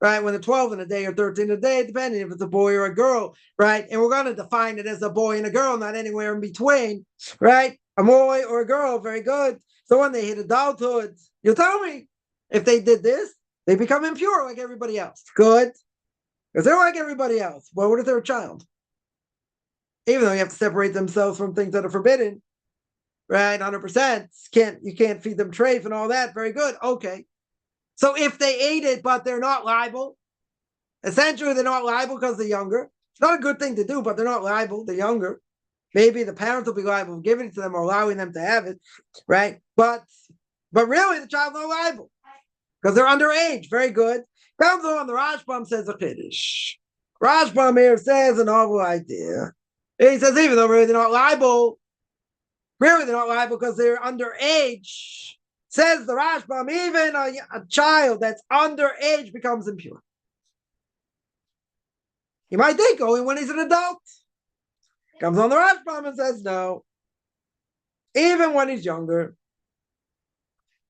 Right? When they're 12 in a day or 13 in a day, depending if it's a boy or a girl. Right? And we're going to define it as a boy and a girl, not anywhere in between. Right? A boy or a girl, very good. So when they hit adulthood, you'll tell me if they did this, they become impure like everybody else. Good. If they're like everybody else, well, what if they're a child? Even though you have to separate themselves from things that are forbidden, right? 100%. You can't feed them treif and all that. Very good. Okay. So if they ate it, but they're not liable, essentially they're not liable because they're younger. It's not a good thing to do, but they're not liable. They're younger. Maybe the parents will be liable for giving it to them or allowing them to have it, right? But really, the child's not liable because they're underage. Very good. Comes on, the Rashbam says a Kiddush. Rashbam here says a novel idea. He says even though really they're not liable because they're underage. Says the Rashbam, even a child that's underage becomes impure. You might think only when he's an adult. Comes on the Rashbam and says no. Even when he's younger.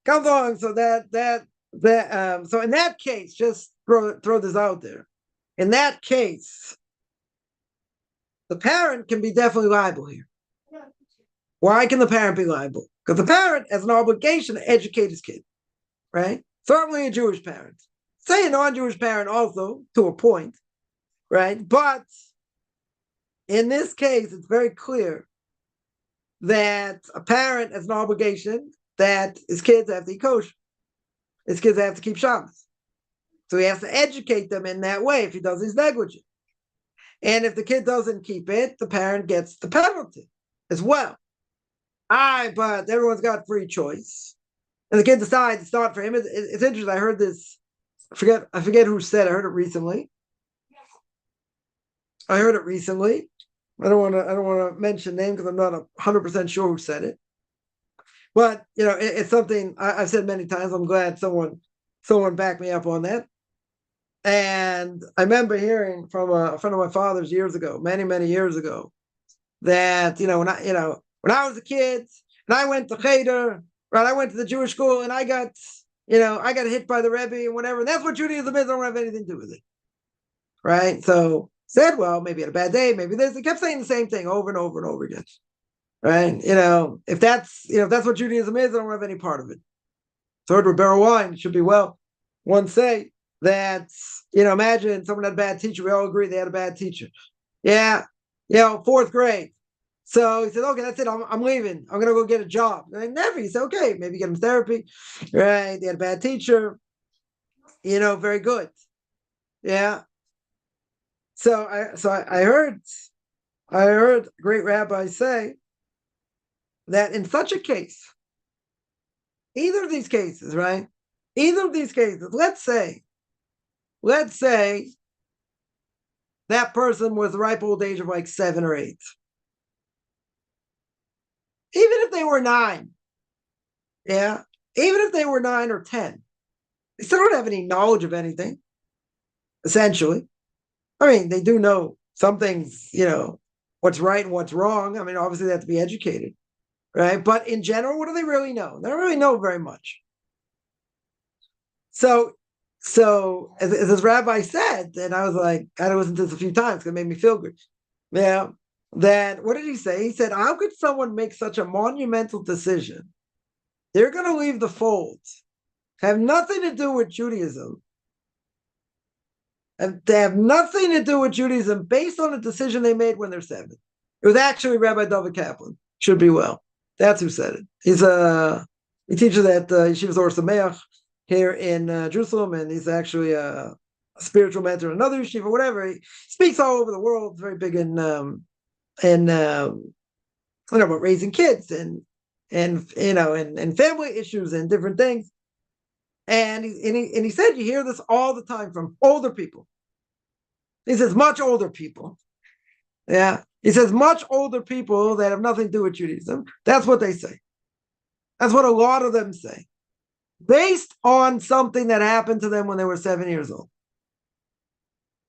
Comes on, so so in that case, just throw this out there. In that case, the parent can be definitely liable here. Why can the parent be liable? Because the parent has an obligation to educate his kid, right? Certainly a Jewish parent. Say a non-Jewish parent also, to a point, right? But in this case, it's very clear that a parent has an obligation that his kids have to eat kosher. His kids have to keep Shabbos. So he has to educate them in that way. If he does, he's negligent. And if the kid doesn't keep it, the parent gets the penalty as well. But everyone's got free choice. And the kid decides it's not for him. It's interesting. I heard this. I forget who said it. I heard it recently. I don't want to mention name because I'm not 100% sure who said it. But it's something I've said many times. I'm glad someone backed me up on that. And I remember hearing from a friend of my father's years ago, many years ago, that when I was a kid and I went to Cheder, right? I went to the Jewish school and I got hit by the Rebbe and whatever. And that's what Judaism is. I don't have anything to do with it, right? So said, well, maybe had a bad day, maybe this. They kept saying the same thing over and over and over again, right? If that's what Judaism is, I don't have any part of it. So heard Rebbe Wine should be well. One say that imagine someone had a bad teacher. We all agree they had a bad teacher. Yeah, fourth grade. So he said, okay, that's it. I'm leaving. I'm going to go get a job. And never. He said, okay, maybe get him therapy. Right. They had a bad teacher. Very good. Yeah. So I heard a great rabbi say that in such a case, either of these cases, right? Either of these cases, let's say that person was the ripe old age of like 7 or 8. Even if they were 9, yeah, even if they were 9 or 10, They still don't have any knowledge of anything, essentially. I mean, they do know some things, what's right and what's wrong. I mean, obviously they have to be educated, right? But in general, what do they really know? They don't really know very much. So, as this rabbi said, and I was like, I listened to this a few times because it made me feel good. Yeah. That, what did he say? He said, how could someone make such a monumental decision? They're going to leave the fold, have nothing to do with Judaism, and they have nothing to do with Judaism based on a decision they made when they're 7. It was actually Rabbi David Kaplan. Should be well. That's who said it. He teaches at Yeshivas Or Sameach here in Jerusalem, and he's actually a spiritual mentor in another yeshiva, whatever. He speaks all over the world. Very big in about raising kids and family issues and different things. And he said you hear this all the time from older people. He says much older people. Yeah. He says much older people that have nothing to do with Judaism. That's what they say. That's what a lot of them say. Based on something that happened to them when they were 7 years old.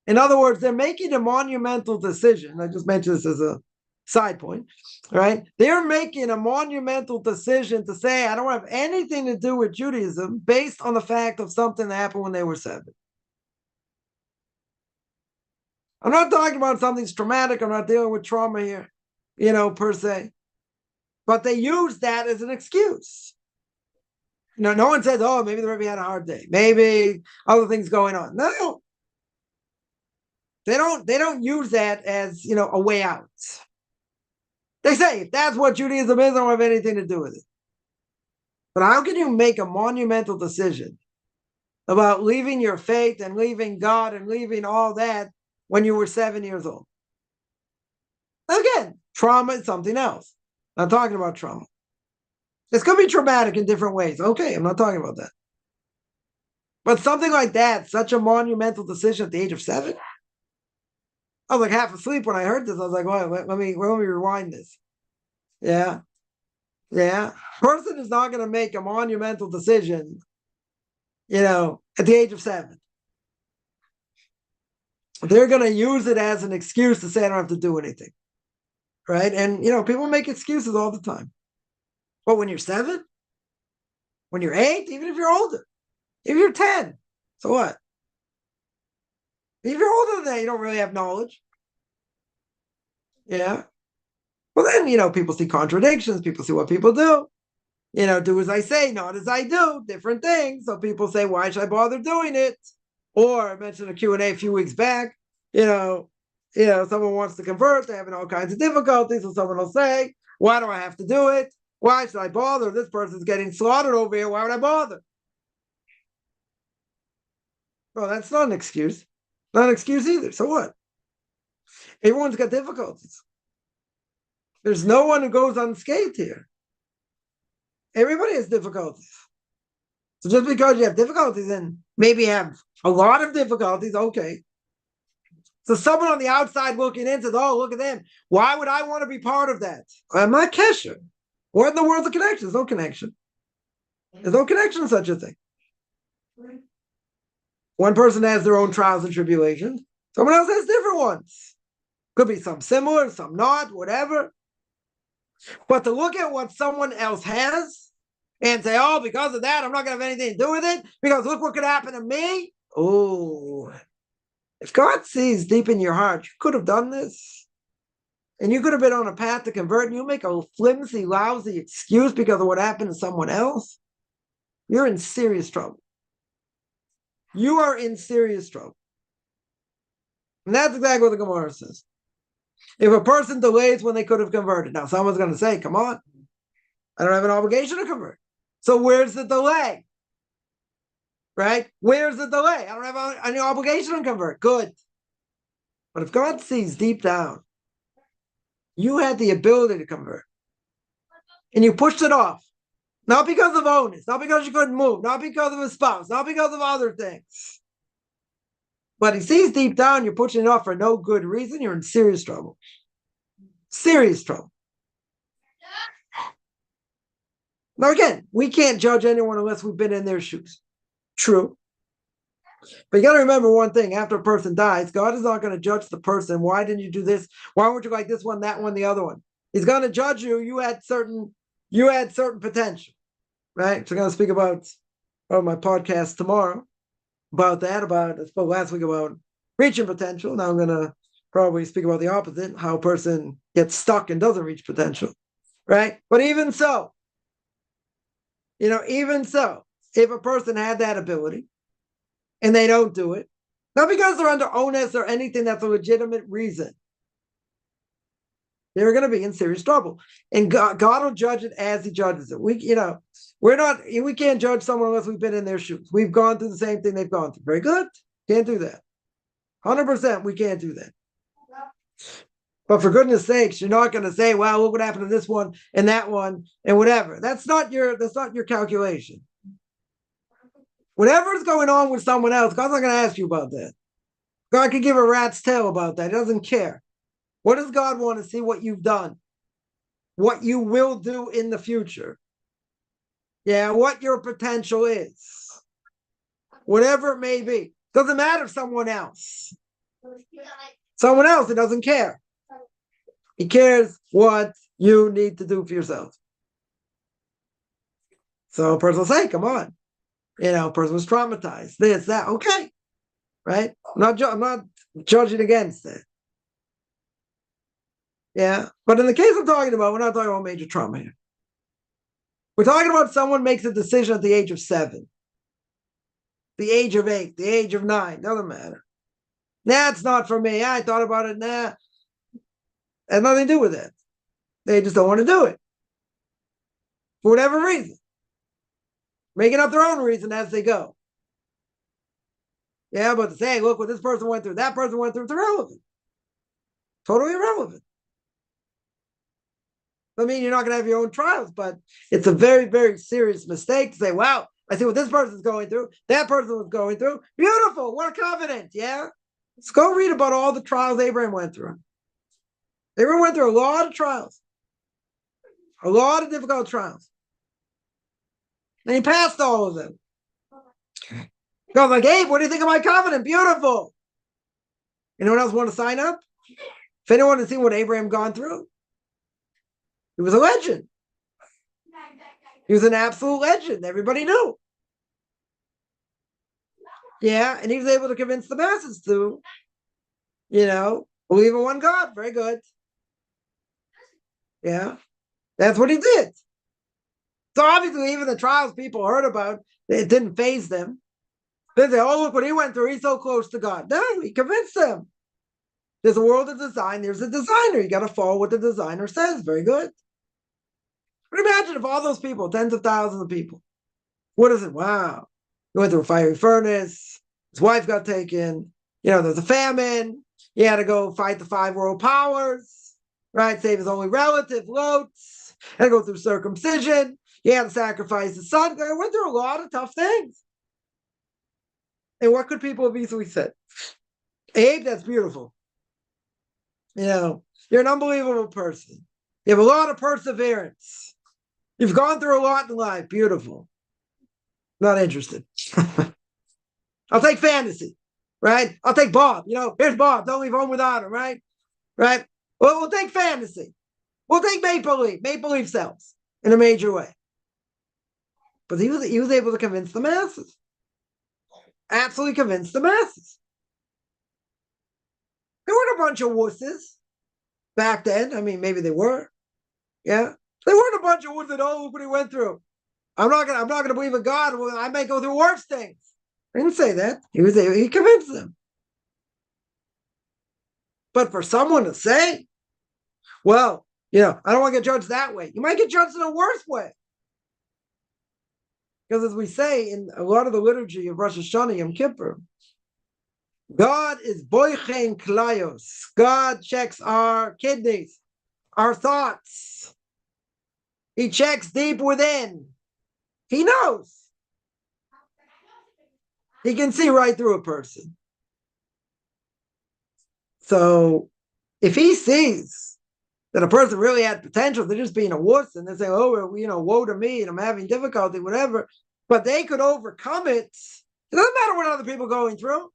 In other words, they're making a monumental decision. I just mentioned this as a side point, right? They're making a monumental decision to say, I don't have anything to do with Judaism based on the fact of something that happened when they were 7. I'm not talking about something traumatic. I'm not dealing with trauma here, per se. But they use that as an excuse. No one says, oh, maybe the Rebbe had a hard day. Maybe other things going on. No. They don't use that as, a way out. They say, if that's what Judaism is, I don't have anything to do with it. But how can you make a monumental decision about leaving your faith and leaving God and leaving all that when you were 7 years old? Again, trauma is something else. I'm not talking about trauma. It's going to be traumatic in different ways. Okay, I'm not talking about that. But something like that, such a monumental decision at the age of 7, I was like half asleep when I heard this. I was like, well, let me rewind this. Yeah. Person is not going to make a monumental decision, at the age of 7. They're going to use it as an excuse to say I don't have to do anything. Right? And, people make excuses all the time. But when you're 7, when you're 8, even if you're older, if you're 10, so what? If you're older than that, you don't really have knowledge. Yeah. Well, then, people see contradictions. People see what people do. Do as I say, not as I do. Different things. So people say, why should I bother doing it? Or I mentioned a Q&A a few weeks back. Someone wants to convert. They're having all kinds of difficulties. So someone will say, why do I have to do it? Why should I bother? This person's getting slaughtered over here. Why would I bother? Well, that's not an excuse. Not an excuse either. So what? Everyone's got difficulties. There's no one who goes unscathed here. Everybody has difficulties. So just because you have difficulties and maybe have a lot of difficulties, okay. So someone on the outside looking in says, oh, look at them. Why would I want to be part of that? I'm not kosher. What in the world's a connection? There's no connection. There's no connection to such a thing. One person has their own trials and tribulations. Someone else has different ones. Could be some similar, some not, whatever. But to look at what someone else has and say, oh, because of that, I'm not going to have anything to do with it, because look what could happen to me. Oh, if God sees deep in your heart, you could have done this, and you could have been on a path to convert, and you make a flimsy, lousy excuse because of what happened to someone else, you're in serious trouble. You are in serious trouble. And that's exactly what the Gemara says. If a person delays when they could have converted, now someone's going to say, come on, I don't have an obligation to convert. So where's the delay? Right? Where's the delay? I don't have any obligation to convert. Good. But if God sees deep down, you had the ability to convert, and you pushed it off, not because of onus, not because you couldn't move, not because of a spouse, not because of other things. But he sees deep down you're pushing it off for no good reason, you're in serious trouble. Serious trouble. Now again, we can't judge anyone unless we've been in their shoes. True. But you got to remember one thing: after a person dies, God is not going to judge the person. Why didn't you do this? Why weren't you like this one, that one, the other one? He's going to judge you. You had certain potential, right? So I'm going to speak about my podcast tomorrow about that. I spoke last week about reaching potential. Now I'm going to probably speak about the opposite: how a person gets stuck and doesn't reach potential, right? But even so, if a person had that ability and they don't do it, not because they're under onus or anything, that's a legitimate reason, they're going to be in serious trouble. And God will judge it as he judges it. We can't judge someone unless we've been in their shoes. We've gone through the same thing they've gone through. Very good. Can't do that. 100% we can't do that. But for goodness sakes, you're not going to say, well, look what happened to this one and that one and whatever. That's not your calculation. Whatever is going on with someone else, God's not going to ask you about that. God can give a rat's tail about that. He doesn't care. What does God want to see? What you've done, what you will do in the future. Yeah, what your potential is. Whatever it may be. Doesn't matter someone else. Someone else, it doesn't care. He cares what you need to do for yourself. So a person will say, come on. A person was traumatized. This, that. Okay. Right? I'm not judging against it. Yeah. But in the case I'm talking about, we're not talking about major trauma here. We're talking about someone makes a decision at the age of 7, the age of 8, the age of 9. Doesn't matter. Nah, it's not for me. I thought about it. Nah. It has nothing to do with it. They just don't want to do it. For whatever reason. Making up their own reason as they go. Yeah, but to say, look what this person went through, that person went through, it's irrelevant. Totally irrelevant. I mean, you're not going to have your own trials, but it's a very, very serious mistake to say, wow, I see what this person's going through, that person was going through. Beautiful. What a covenant. Yeah. Let's go read about all the trials Abraham went through. Abraham went through a lot of trials, a lot of difficult trials. And he passed all of them. God's like, Abe, what do you think of my covenant? Beautiful. Anyone else want to sign up? If anyone has seen what Abraham gone through, he was a legend. He was an absolute legend. Everybody knew. Yeah, and he was able to convince the masses to, believe in one God. Very good. Yeah, that's what he did. So obviously, even the trials people heard about, it didn't faze them. They say, oh, look what he went through. He's so close to God. No, he convinced them. There's a world of design. There's a designer. You got to follow what the designer says. Very good. But imagine if all those people, tens of thousands of people, what is it? Wow. He went through a fiery furnace. His wife got taken. There's a famine. He had to go fight the 5 world powers, right? Save his only relative, Lot. Had to go through circumcision. He had to sacrifice his son. He went through a lot of tough things. And what could people have easily said? Abe, that's beautiful. You're an unbelievable person. You have a lot of perseverance. You've gone through a lot in life. Beautiful. Not interested. I'll take fantasy, right? I'll take Bob. Here's Bob. Don't leave home without him, right? Right? Well, we'll take fantasy. We'll take make-believe. Make-believe sells in a major way. But he was able to convince the masses. Absolutely convince the masses. There weren't a bunch of wusses back then. I mean, maybe they were. Yeah. They weren't a bunch of wusses. Oh, look what he went through. I'm not gonna believe in God. I may go through worse things. I didn't say that. He convinced them. But for someone to say, well, I don't want to get judged that way. You might get judged in a worse way. Because as we say in a lot of the liturgy of Rosh Hashanah, Yom Kippur, God is boichen klayos. God checks our kidneys, our thoughts. He checks deep within. He knows. He can see right through a person. So if he sees that a person really had potential, they're just being a wuss, and they say, oh, woe to me, and I'm having difficulty, whatever. But they could overcome it It doesn't matter what other people are going through.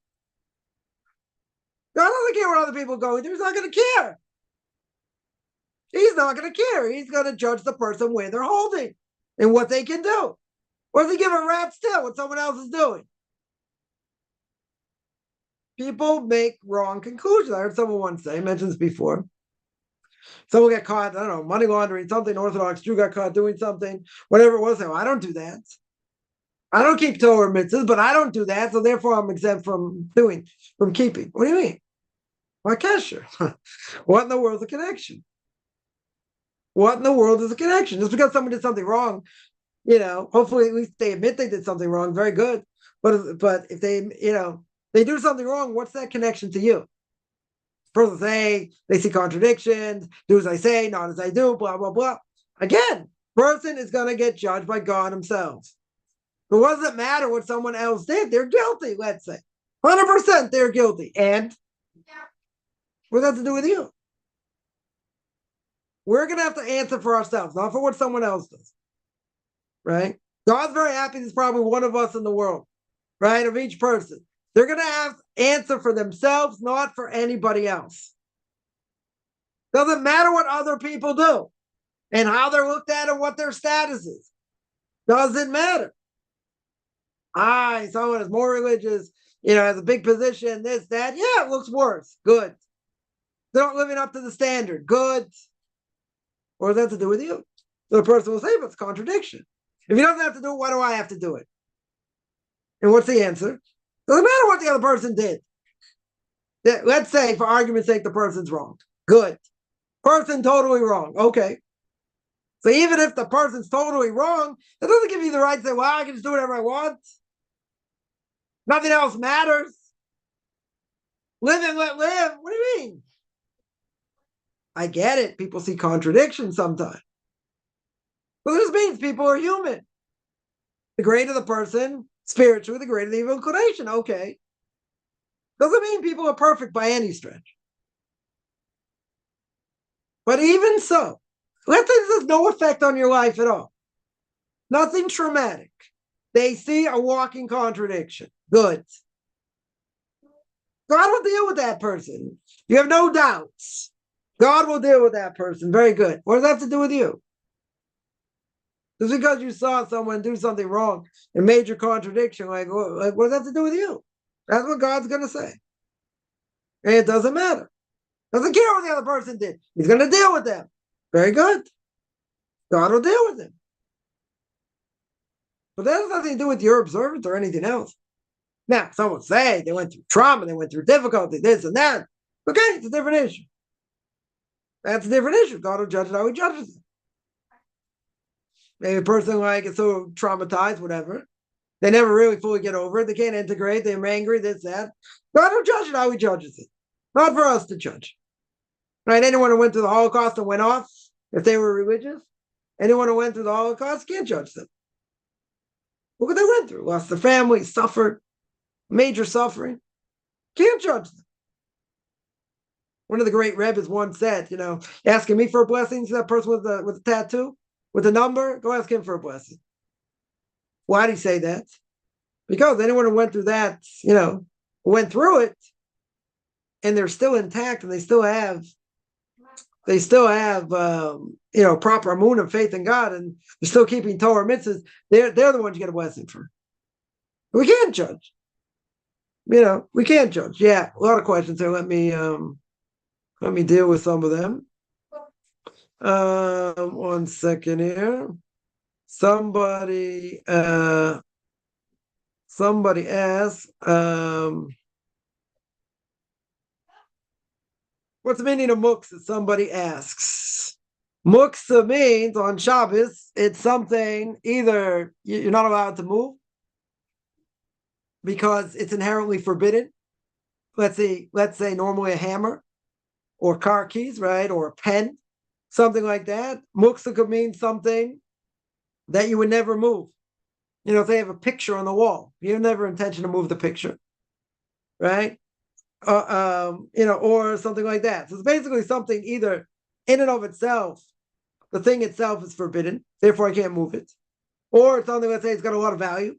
God doesn't care what other people are going through. He's not going to care. He's not going to care. He's going to judge the person where they're holding and what they can do. Or does he give a rat's tail what someone else is doing? People make wrong conclusions. I heard someone once say, I mentioned this before. Someone got caught, I don't know, money laundering, something, Orthodox Jew got caught doing something, whatever it was. Well, I don't do that. I don't keep Torah mitzvahs, but I don't do that, so therefore I'm exempt from keeping. What do you mean? Why kosher? What in the world is a connection? What in the world is a connection? Just because someone did something wrong, hopefully at least they admit they did something wrong, very good. But if they do something wrong, what's that connection to you? Person say they see contradictions, do as I say, not as I do, blah, blah, blah. Again, person is going to get judged by God himself. But what does it matter what someone else did? They're guilty, let's say. 100% they're guilty. And what does that have to do with you? We're going to have to answer for ourselves, not for what someone else does. Right? God's very happy there's probably one of us in the world, right? Of each person. They're going to have to answer for themselves, not for anybody else. Doesn't matter what other people do and how they're looked at and what their status is. Doesn't matter. Someone is more religious, has a big position, this, that. Yeah, it looks worse. Good. They're not living up to the standard. Good. Or does that have to do with you? So the person will say, but it's a contradiction. If he doesn't have to do it, why do I have to do it? And what's the answer? Doesn't matter what the other person did. Let's say, for argument's sake, the person's wrong. Good. Person totally wrong. Okay. So even if the person's totally wrong, that doesn't give you the right to say, well, I can just do whatever I want. Nothing else matters. Live and let live. What do you mean? I get it. People see contradictions sometimes. But this means people are human. The greater the person, spiritually, the greater the inclination. Okay. Doesn't mean people are perfect by any stretch. But even so, let's say this has no effect on your life at all. Nothing traumatic. They see a walking contradiction. Good. God will deal with that person. You have no doubts. God will deal with that person. Very good. What does that have to do with you? Just because you saw someone do something wrong, a major contradiction, what does that have to do with you? That's what God's going to say. And it doesn't matter. Doesn't care what the other person did. He's going to deal with them. Very good. God will deal with them. But that has nothing to do with your observance or anything else. Now, some would say they went through trauma, they went through difficulty, this and that. Okay, it's a different issue. That's a different issue. God will judge it how he judges it. Maybe a person is so traumatized, whatever. They never really fully get over it. They can't integrate. They're angry, this, that. God will judge it how he judges it. Not for us to judge. Right? Anyone who went through the Holocaust and went off, if they were religious, anyone who went through the Holocaust can't judge them. Look what they went through. Lost their family, suffered, major suffering. Can't judge them. One of the great Rebbes once said, asking me for a blessing to that person with a tattoo, with a number, go ask him for a blessing. Why did he say that? Because anyone who went through that, went through it, and they're still intact, and they still have proper amun and faith in God, and they're still keeping Torah mitzvahs, they're the ones you get a blessing for. We can't judge. We can't judge. Yeah, a lot of questions there. Let me deal with some of them. 1 second here. Somebody asked, what's the meaning of muktzah? Somebody asks. Muktzah means on Shabbos, it's something either you're not allowed to move because it's inherently forbidden. Let's say normally a hammer or car keys, right? Or a pen, something like that. Muktzah could mean something that you would never move. If they have a picture on the wall, you have never intention to move the picture, right? Or something like that. So it's basically something either in and of itself, the thing itself is forbidden, therefore I can't move it. Or it's something, let's say, it's got a lot of value.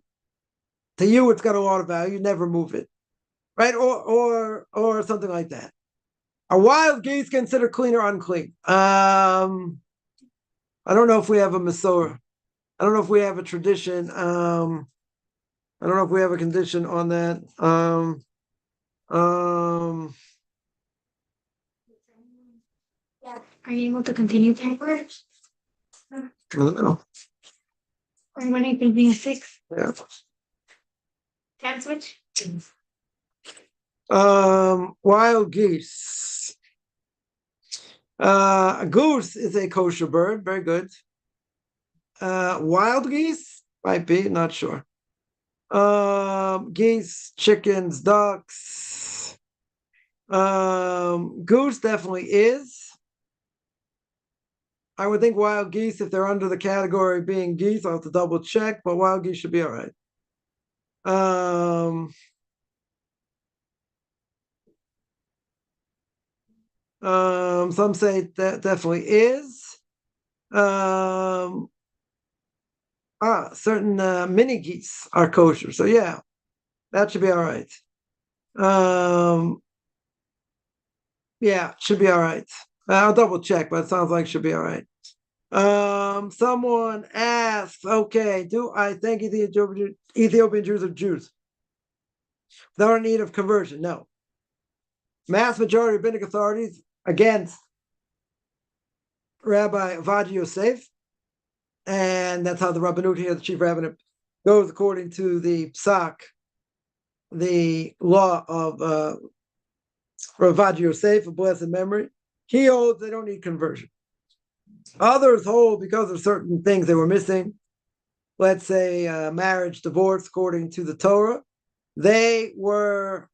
To you, it's got a lot of value. You never move it, right? Or something like that. Are wild geese considered clean or unclean? I don't know if we have a Masorah. I don't know if we have a tradition. I don't know if we have a condition on that. Are you able to continue backwards? I don't know. Or when I can be a 6? Yeah. Can switch? Wild geese. A goose is a kosher bird. Very good. Wild geese might be, not sure. Geese, chickens, ducks. Goose definitely is. I would think wild geese, if they're under the category of being geese, I'll have to double check, but wild geese should be all right. Some say that definitely is. Certain mini geese are kosher, so yeah, that should be all right. Yeah, should be all right. I'll double check, but it sounds like it should be all right. Someone asks, okay, do I think Ethiopian Jews are Jews? They're in need of conversion? No. Mass majority of rabbinic authorities against Rabbi Avad Yosef, and that's how the Rabbanut here, the chief rabbinate, goes according to the Psak, the law of Avad Yosef, of blessed memory. He holds they don't need conversion. Others hold because of certain things they were missing, let's say marriage, divorce, according to the Torah, they were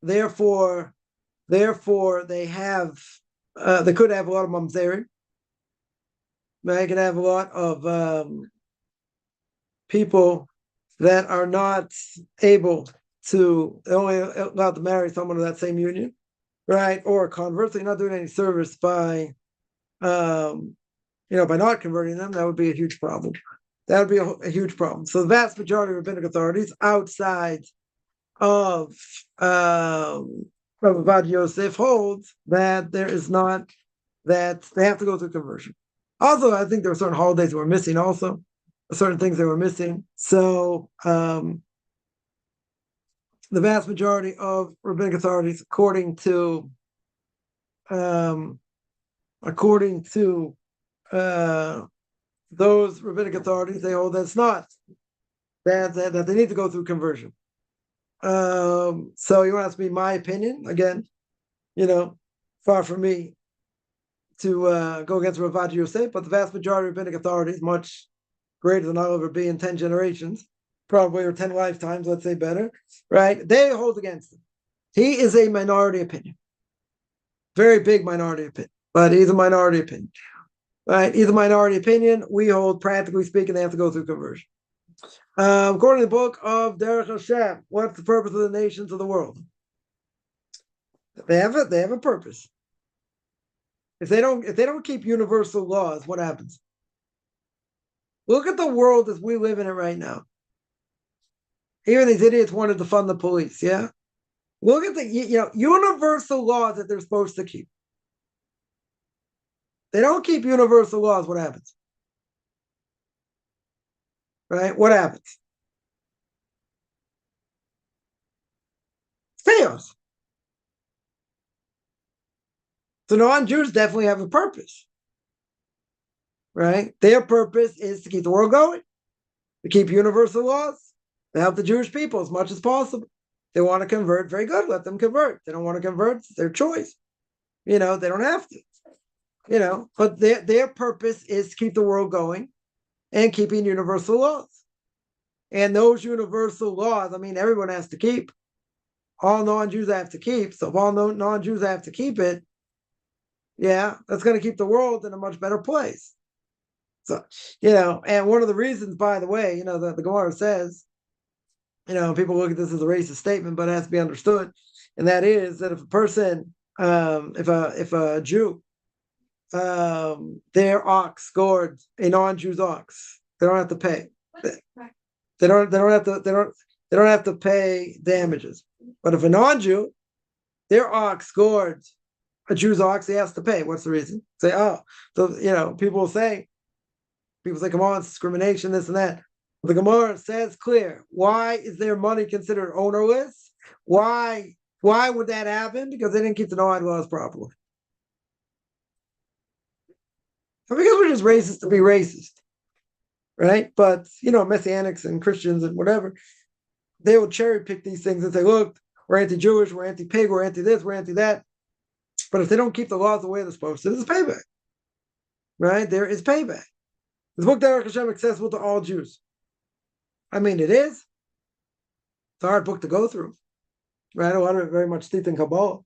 therefore they have they could have a lot of mamzerim. They could have a lot of people that are not able to, only allowed to marry someone of that same union, right? Or conversely, not doing any service by by not converting them. That would be a huge problem. That would be a huge problem. So the vast majority of rabbinic authorities outside of Rabbi Yosef holds that there is not, that they have to go through conversion. Also, I think there were certain holidays that were missing also, certain things that were missing. So the vast majority of rabbinic authorities, according to those rabbinic authorities, they hold that's not, that they need to go through conversion. So you want to ask me my opinion again? Far from me to go against Rav Yosef, but the vast majority of rabbinic authorities, much greater than I'll ever be in 10 generations, probably, or 10 lifetimes, let's say better, right? They hold against him. He is a minority opinion, very big minority opinion, but he's a minority opinion, right? He's a minority opinion. We hold, practically speaking, they have to go through conversion. According to the book of Derech Hashem, what's the purpose of the nations of the world? They have a purpose. If they don't keep universal laws, what happens? Look at the world as we live in it right now. Even these idiots wanted to fund the police, yeah? Look at the universal laws that they're supposed to keep. They don't keep universal laws, what happens? Right? What happens? Chaos. So non-Jews definitely have a purpose. Right? Their purpose is to keep the world going, to keep universal laws, to help the Jewish people as much as possible. They want to convert, very good, let them convert. They don't want to convert, it's their choice. They don't have to. But their purpose is to keep the world going and keeping universal laws. And those universal laws, everyone has to keep. All non-Jews have to keep. So if all non-Jews have to keep it, that's going to keep the world in a much better place. So, and one of the reasons, by the way, the Gemara says, people look at this as a racist statement, but it has to be understood. And that is that if a person, if a Jew, their ox gored a non-Jew's ox, they don't have to pay. They don't have to pay damages. But if a non-Jew, their ox gored a Jew's ox, he has to pay. What's the reason? Say, oh, so people say, come on, it's discrimination, this and that. The Gemara says clear. Why is their money considered ownerless? Why would that happen? Because they didn't keep the Noahide laws properly. Because we're just racist to be racist, right? But Messianics and Christians and whatever, they will cherry pick these things and say, look, we're anti-Jewish, we're anti-pig, we're anti-this, we're anti-that. But if they don't keep the laws the way they're supposed to, there's payback, right? There is payback. Is Book of Leviticus Chapter accessible to all Jews? I mean, it is. It's a hard book to go through, right? A lot of it very much steeped in Kabbalah.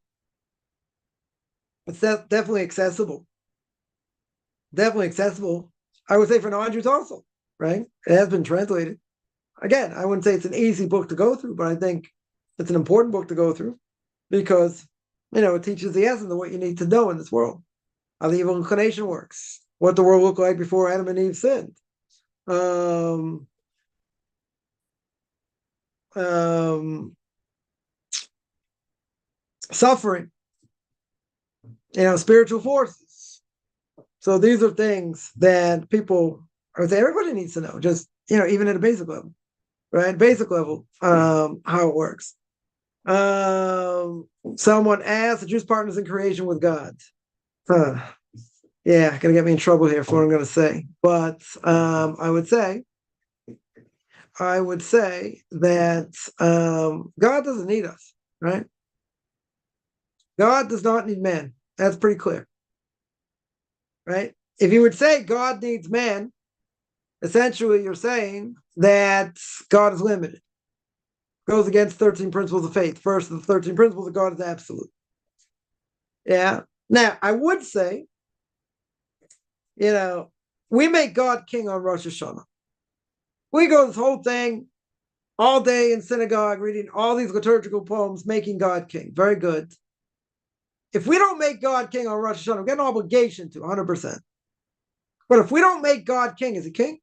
It's definitely accessible. Definitely accessible. I would say for non-Jews also, right? It has been translated. Again, I wouldn't say it's an easy book to go through, but I think it's an important book to go through because, it teaches the essence of what you need to know in this world, how the evil inclination works, what the world looked like before Adam and Eve sinned. Suffering, spiritual forces. So these are things that people, I would say everybody needs to know, just, even at a basic level, right? Basic level, how it works. Someone asked, the Jews partners in creation with God. Yeah, gonna get me in trouble here for what I'm gonna say. But I would say that God doesn't need us, right? God does not need man. That's pretty clear, right? If you would say God needs man, essentially you're saying that God is limited. Goes against 13 principles of faith. First of the 13 principles of God is absolute. Yeah. Now, I would say, we make God king on Rosh Hashanah. We go this whole thing all day in synagogue, reading all these liturgical poems, making God king. Very good. If we don't make God king on Rosh Hashanah, we get an obligation to 100%. But if we don't make God king, is he king?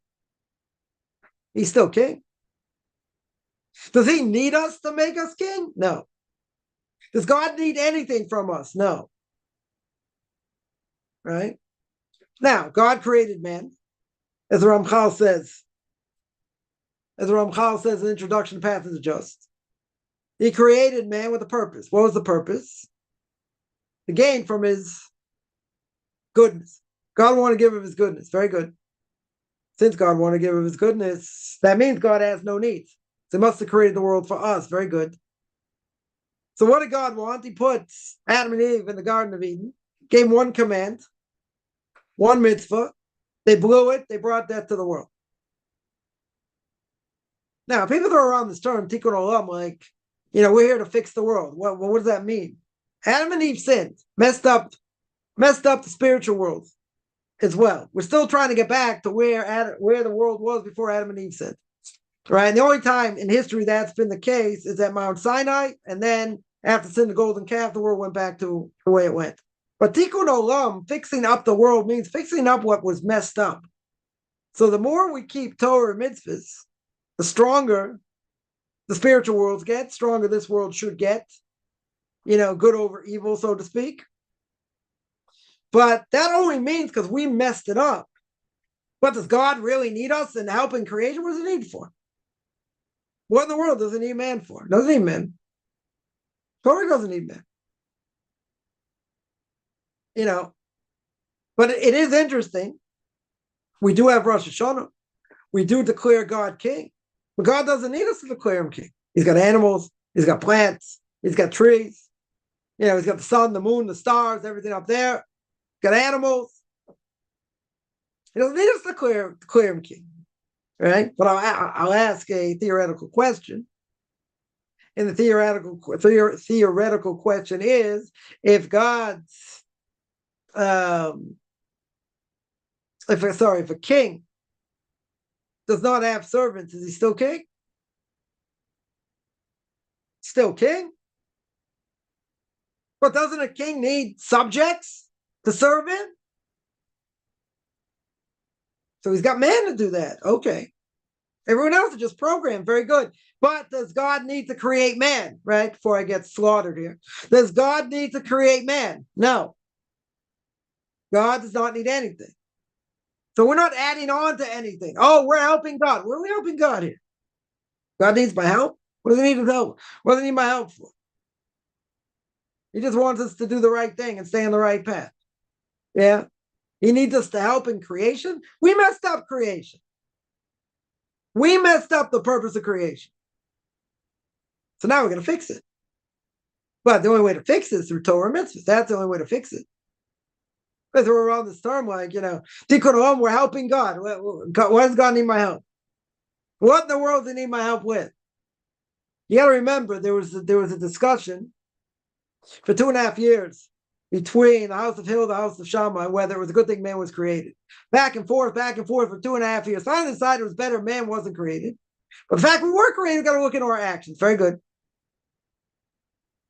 He's still king. Does he need us to make us king? No. Does God need anything from us? No. Right? Now, God created man, as the Ramchal says. As the Ramchal says in Introduction to Path of the Just. He created man with a purpose. What was the purpose? To gain from his goodness. God wanted to give of his goodness. Very good. Since God wanted to give of his goodness, that means God has no needs. So he must have created the world for us. Very good. So what did God want? He put Adam and Eve in the Garden of Eden, gave them one command, one mitzvah. They blew it. They brought death to the world. Now, people throw around this term, tikkun olam, like, we're here to fix the world. Well, what does that mean? Adam and Eve sinned, messed up the spiritual world as well. We're still trying to get back to where the world was before Adam and Eve sinned. Right? And the only time in history that's been the case is at Mount Sinai, and then after sin the golden calf, the world went back to the way it went. But tikkun olam, fixing up the world, means fixing up what was messed up. So the more we keep Torah and mitzvahs, the stronger the spiritual worlds get, stronger this world should get, good over evil, so to speak. But that only means because we messed it up. But does God really need us in helping creation? What does he need for? What in the world does he need man for? Doesn't need men. Torah doesn't need men. But it is interesting. We do have Rosh Hashanah. We do declare God king. But God doesn't need us to declare him king. He's got animals. He's got plants. He's got trees. He's got the sun, the moon, the stars, everything up there. He's got animals. He doesn't need us to declare him king. Right? But I'll ask a theoretical question. And the theoretical question is, if God's if a king does not have servants, is he still king? Still king? But doesn't a king need subjects to serve him? So he's got man to do that. Okay. Everyone else is just programmed. Very good. But does God need to create man, right? Before I get slaughtered here. Does God need to create man? No. God does not need anything. So we're not adding on to anything. Oh, we're helping God. Where are we helping God here? God needs my help? What does he need his help? What does he need my help for? He just wants us to do the right thing and stay on the right path. Yeah. He needs us to help in creation. We messed up creation. We messed up the purpose of creation. So now we're going to fix it. But the only way to fix it is through Torah mitzvahs. That's the only way to fix it. Because we're around this term like, Tikkun Olam, we're helping God. Why does God need my help? What in the world does he need my help with? You got to remember, there was a discussion for 2.5 years between the house of Hill and the house of Shammai whether it was a good thing man was created. Back and forth for 2.5 years. Finally decided it was better man wasn't created. But the fact we were created, we've got to look into our actions. Very good.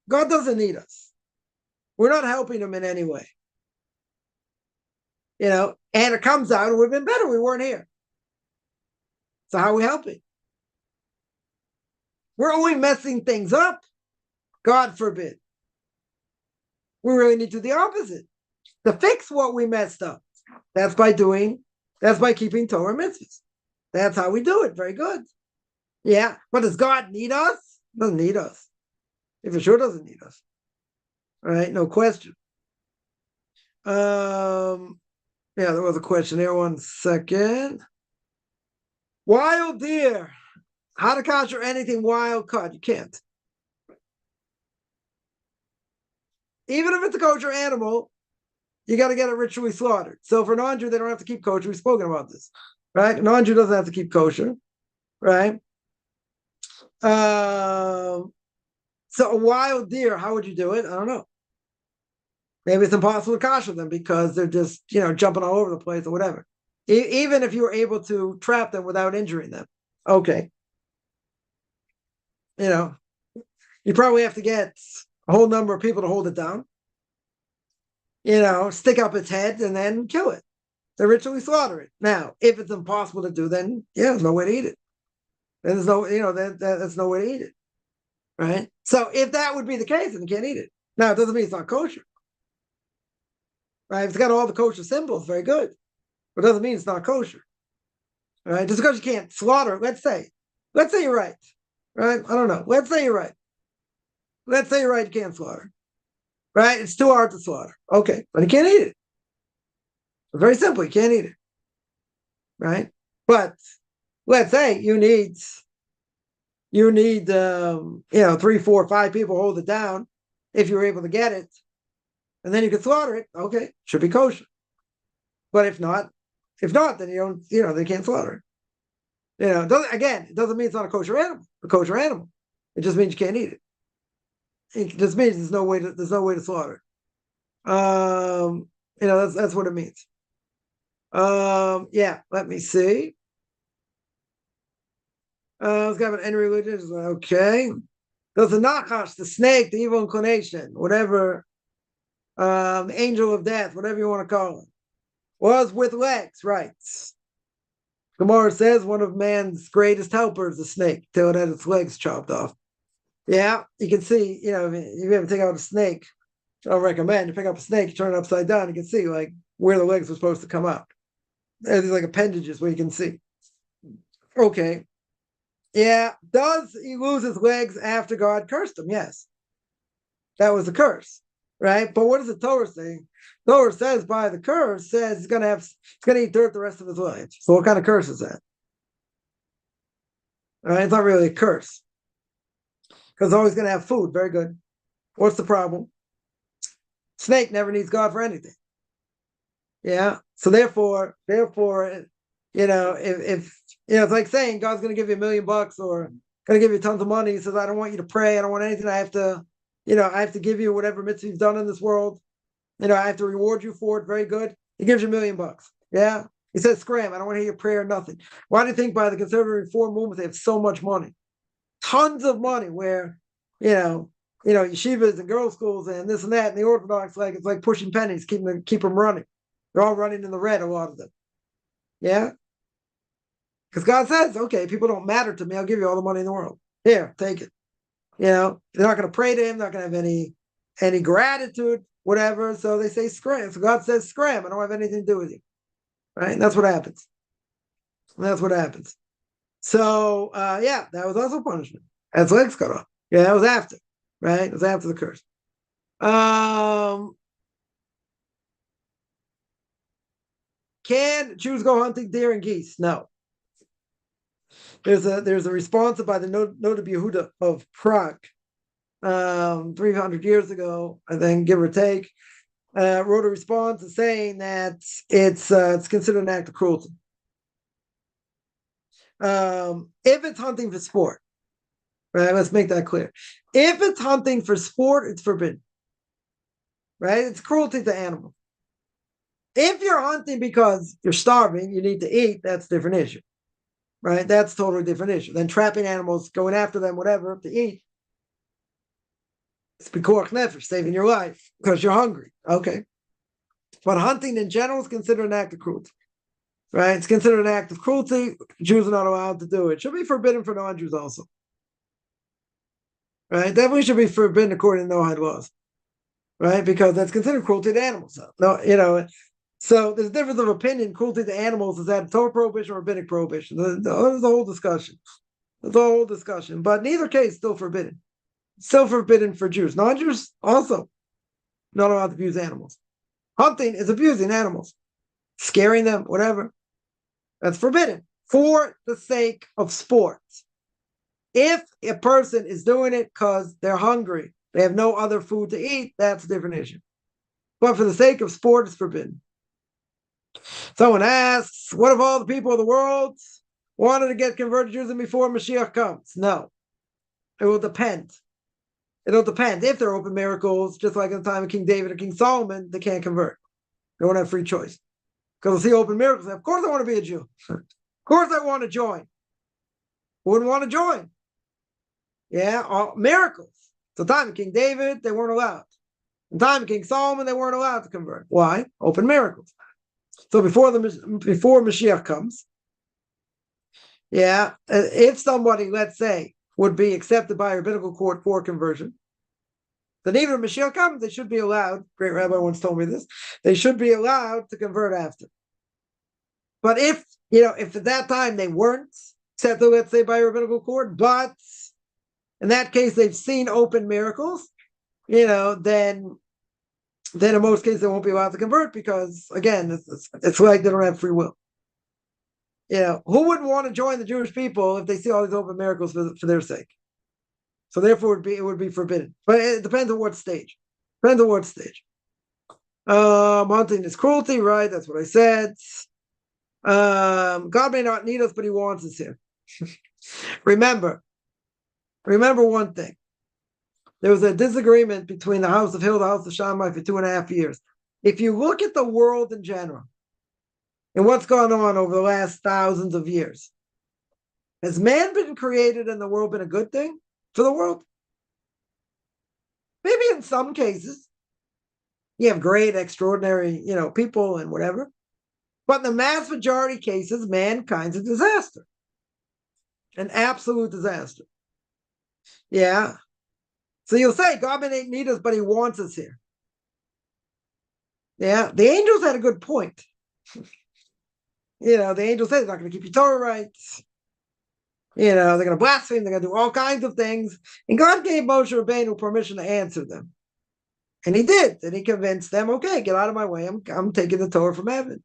God doesn't need us. We're not helping him in any way. And it comes out, it would have been better we weren't here. So how are we helping? We're only messing things up. God forbid. We really need to do the opposite. To fix what we messed up. That's by keeping Torah mitzvahs. That's how we do it. Very good. Yeah. But does God need us? Doesn't need us. He for sure doesn't need us. All right, no question. Yeah, there was a question there. 1 second. Wild deer. How to kosher anything wild caught? You can't. Even if it's a kosher animal, you got to get it ritually slaughtered. So for non-Jew, they don't have to keep kosher. We've spoken about this, right? Non-Jew doesn't have to keep kosher, right? So a wild deer, how would you do it? I don't know. Maybe it's impossible to kosher them because they're just, jumping all over the place or whatever. Even if you were able to trap them without injuring them. Okay. You probably have to get a whole number of people to hold it down. Stick up its head and then kill it. They ritually slaughter it. Now, if it's impossible to do, then there's no way to eat it. Then there's no, that's no way to eat it. Right? So if that would be the case, then you can't eat it. Now, it doesn't mean it's not kosher. Right? If it's got all the kosher symbols, very good. But it doesn't mean it's not kosher. Right? Just because you can't slaughter it, let's say you're right. Right? I don't know. Let's say you're right. Let's say you're right, you can't slaughter. Right? It's too hard to slaughter. Okay, but you can't eat it. Very simple, you can't eat it. Right? But let's say you need 3, 4, 5 people to hold it down if you're able to get it. And then you can slaughter it. Okay, should be kosher. But if not, then they can't slaughter it. It doesn't mean it's not a kosher animal. It just means you can't eat it. It just means there's no way to slaughter. That's what it means. Let me see. Let's have an any religion. Okay. Does the Nachash, the snake, the evil inclination, whatever, angel of death, whatever you want to call it, was with legs, right? Gemara says one of man's greatest helpers, the snake, till it had its legs chopped off. Yeah, you can see, if you ever take out a snake, I don't recommend you pick up a snake, you turn it upside down, you can see like where the legs were supposed to come out. There's like appendages where you can see. Okay. Yeah. Does he lose his legs after God cursed him? Yes. That was the curse, right? But what does the Torah say? The Torah says by the curse says he's gonna eat dirt the rest of his life. So what kind of curse is that? Right? It's not really a curse. Because always gonna have food. Very good. What's the problem? Snake never needs God for anything. Yeah. So therefore, if it's like saying God's going to give you $1 million or going to give you tons of money. He says, I don't want you to pray. I don't want anything. I have to give you whatever mitzvah you've done in this world. I have to reward you for it. Very good. He gives you $1 million. Yeah. He says, scram. I don't want to hear your prayer, nothing. Why do you think by the conservative reform movement, they have so much money? Tons of money where, yeshivas and girls' schools and this and that, and the Orthodox, it's like pushing pennies, keep them running. They're all running in the red, a lot of them. Yeah? Because God says, okay, people don't matter to me. I'll give you all the money in the world. Here, take it. They're not going to pray to him. They're not going to have any gratitude, whatever. So they say, scram. So God says, scram. I don't have anything to do with you. Right? And that's what happens. So, that was also punishment. As legs cut off. Yeah, that was after. Right? It was after the curse. Can Jews go hunting deer and geese? No. There's a response by the Noda Yehuda of Prague, 300 years ago, I think, give or take, wrote a response saying that it's considered an act of cruelty. If it's hunting for sport, right? Let's make that clear. If it's hunting for sport, it's forbidden, right? It's cruelty to animals. If you're hunting because you're starving, you need to eat, that's a different issue, right? That's a totally different issue. Then trapping animals, going after them, whatever, to eat, it's pikuach nefesh, saving your life because you're hungry. Okay. But hunting in general is considered an act of cruelty, right? It's considered an act of cruelty. Jews are not allowed to do it. It should be forbidden for non-Jews also, right? Definitely should be forbidden according to Noahide laws, right? Because that's considered cruelty to animals. No, so there's a difference of opinion. Cruelty to animals, is that a Torah prohibition or rabbinic prohibition? There's a whole discussion. But in either case, still forbidden. Still forbidden for Jews. Non-Jews also not allowed to abuse animals. Hunting is abusing animals, scaring them, whatever. That's forbidden for the sake of sport. If a person is doing it because they're hungry, they have no other food to eat, that's a different issue. But for the sake of sport, it's forbidden. Someone asks, what if all the people of the world wanted to get converted to Judaism before Mashiach comes? No. It will depend. It'll depend. If there are open miracles, just like in the time of King David or King Solomon, they can't convert. They won't have free choice. Because they'll see open miracles. Of course I want to be a Jew. Of course I want to join. Who wouldn't want to join? Yeah, miracles. So the time of King David, they weren't allowed. In the time of King Solomon, they weren't allowed to convert. Why? Open miracles. So before Mashiach comes, if somebody, let's say, would be accepted by a rabbinical court for conversion, then even if Mashiach comes, they should be allowed. Great rabbi once told me this. They should be allowed to convert after. But if at that time they weren't accepted, let's say, by a rabbinical court, but in that case they've seen open miracles, then in most cases they won't be allowed to convert because, again, it's like they don't have free will. Who wouldn't want to join the Jewish people if they see all these open miracles for their sake? So therefore, it would be forbidden. But it depends on what stage. Hunting is cruelty, right? That's what I said. God may not need us, but He wants us here. Remember one thing. There was a disagreement between the house of Hill and the house of Shammai for 2.5 years. If you look at the world in general, and what's gone on over the last thousands of years, has man been created and the world been a good thing for the world? Maybe in some cases. You have great, extraordinary, people and whatever. But in the mass majority of cases, mankind's a disaster. An absolute disaster. Yeah. So you'll say, God may not need us, but He wants us here. Yeah. The angels had a good point. The angels say they're not going to keep your Torah rights. They're going to blaspheme. They're going to do all kinds of things. And God gave Moshe Rabbeinu permission to answer them. And He did. And He convinced them, okay, get out of my way. I'm taking the Torah from heaven.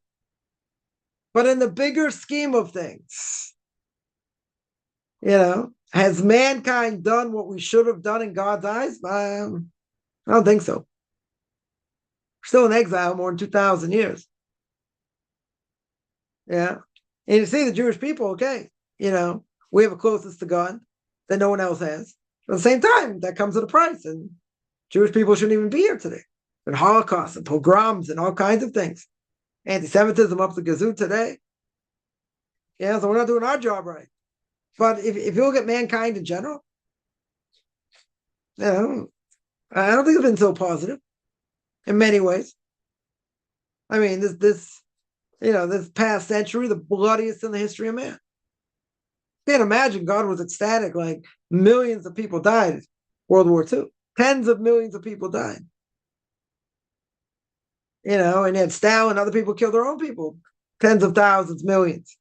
But in the bigger scheme of things, has mankind done what we should have done in God's eyes? I don't think so. We're still in exile more than 2,000 years. Yeah. And you see the Jewish people, okay, we have a closeness to God that no one else has. But at the same time, that comes at a price. And Jewish people shouldn't even be here today. And Holocaust and pogroms and all kinds of things. Anti-Semitism up the gazoo today. Yeah, so we're not doing our job right. But if you look at mankind in general, I don't think it's been so positive in many ways. I mean, this past century, the bloodiest in the history of man. Can't imagine God was ecstatic, like millions of people died. World War II. Tens of millions of people died. And you had Stalin, other people killed their own people. Tens of thousands, millions.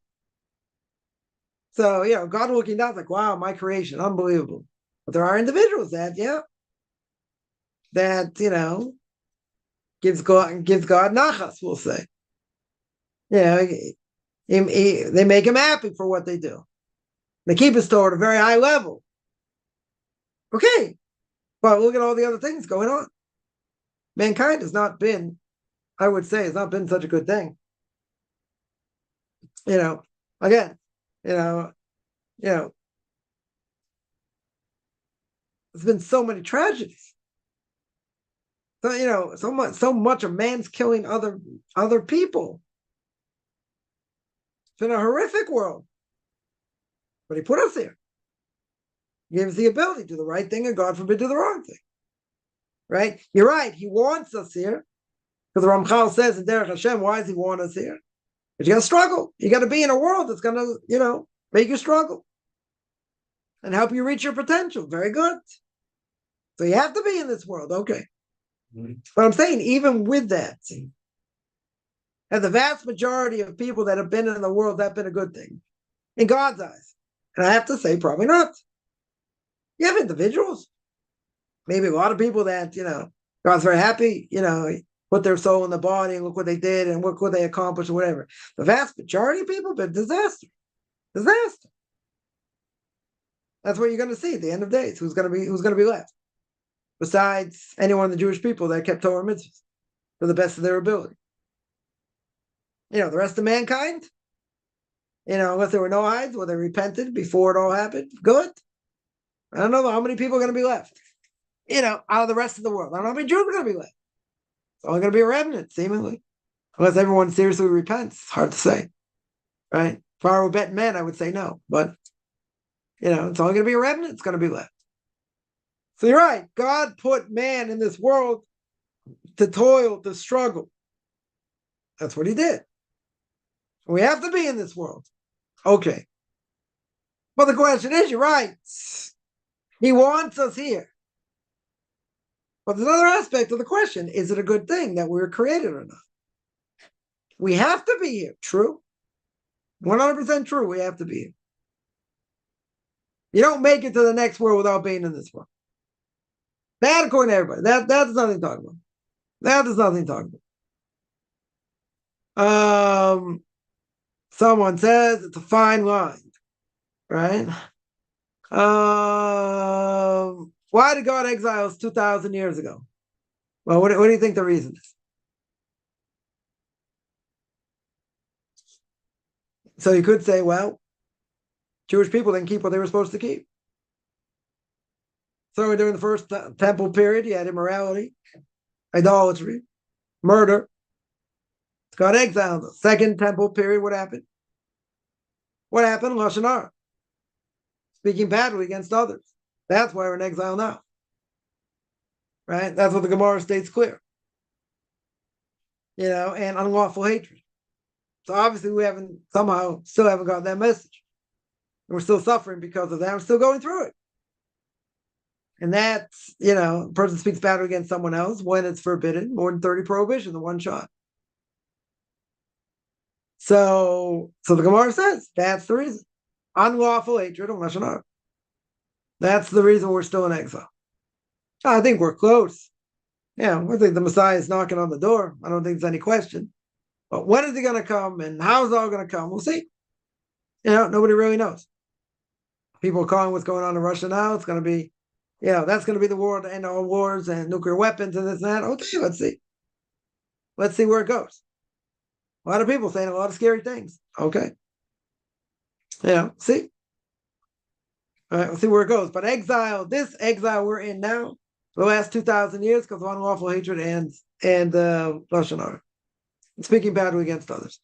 So, God looking down, like, wow, my creation, unbelievable. But there are individuals that gives God nachas, we'll say. They make him happy for what they do. They keep his Torah at a very high level. Okay, but look at all the other things going on. Mankind has not been, I would say, has not been such a good thing. Again, there's been so many tragedies. So, so much of man's killing other people. It's been a horrific world. But he put us here. He gave us the ability to do the right thing and, God forbid, do the wrong thing. Right? You're right. He wants us here. Because the Ramchal says in Derech Hashem, why does he want us here? But you got to struggle. You got to be in a world that's going to, make you struggle and help you reach your potential. Very good. So you have to be in this world. Okay. Mm-hmm. But I'm saying, even with that, and the vast majority of people that have been in the world, that's been a good thing in God's eyes. And I have to say, probably not. You have individuals, maybe a lot of people that, God's very happy, put their soul in the body and look what they did and look what they accomplished or whatever. The vast majority of people have been disaster. Disaster. That's what you're going to see at the end of days. Who's going to be left? Besides anyone of the Jewish people that kept Torah mitzvahs to the best of their ability. The rest of mankind, unless there were Noahides, where they repented before it all happened, good. I don't know how many people are going to be left, out of the rest of the world. I don't know how many Jews are going to be left. It's only going to be a remnant, seemingly. Unless everyone seriously repents. It's hard to say, right? If I were betting men, I would say no. But, it's only going to be a remnant. It's going to be left. So you're right. God put man in this world to toil, to struggle. That's what he did. We have to be in this world. Okay. But the question is, you're right. He wants us here. But there's another aspect of the question. Is it a good thing that we were created or not? We have to be here. True. 100% true. We have to be here. You don't make it to the next world without being in this world. That, according to everybody. That's nothing to talk about. That is nothing to talk about. Someone says it's a fine line, right? Why did God exile us 2,000 years ago? Well, what do you think the reason is? So you could say, well, Jewish people didn't keep what they were supposed to keep. So during the first temple period, you had immorality, idolatry, murder. God exiled us. Second temple period, what happened? What happened? Lashon hara. Speaking badly against others. That's why we're in exile now. Right? That's what the Gemara states clear. And unlawful hatred. So obviously we still haven't got that message. And we're still suffering because of that. We're still going through it. And that's, a person speaks badly against someone else when it's forbidden, more than 30 prohibition, the one shot. So the Gemara says that's the reason. Unlawful hatred of Lashon hara. That's the reason we're still in exile. I think we're close. I think the Messiah is knocking on the door. I don't think there's any question. But when is he going to come and how is it all going to come? We'll see. Nobody really knows. People are calling what's going on in Russia now. It's going to be, that's going to be the war to end all wars and nuclear weapons and this and that. Okay, let's see. Let's see where it goes. A lot of people saying a lot of scary things. Okay. See. All right, we'll see where it goes. But this exile we're in now, the last 2,000 years, because of unlawful hatred and Lashon hara. Speaking badly against others.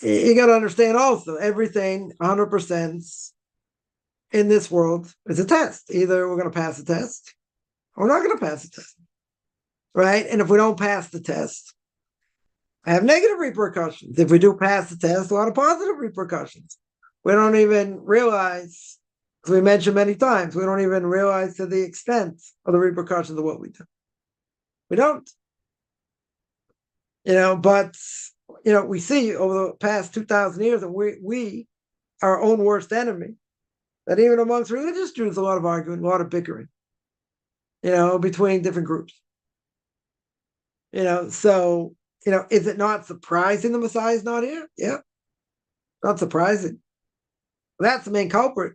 You got to understand also, everything 100% in this world is a test. Either we're going to pass a test We're not going to pass the test, right? And if we don't pass the test, have negative repercussions. If we do pass the test, a lot of positive repercussions. We don't even realize, as we mentioned many times, we don't even realize to the extent of the repercussions of what we do. We don't. But we see over the past 2,000 years that we our own worst enemy, that even amongst religious Jews, a lot of arguing, a lot of bickering, between different groups. So, is it not surprising the Messiah is not here? Yeah, not surprising. That's the main culprit,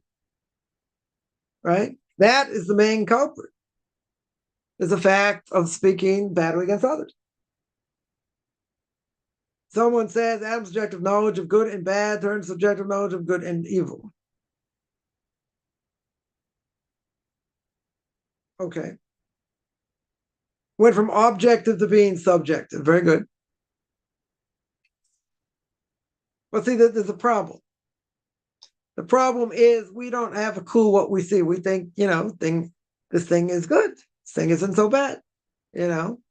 right? That is the main culprit, is the fact of speaking badly against others. Someone says Adam's subjective knowledge of good and bad turns subjective knowledge of good and evil. Okay. Went from objective to being subjective. Very good. But see, there's a problem. The problem is we don't have a clue what we see. We think, this thing is good. This thing isn't so bad.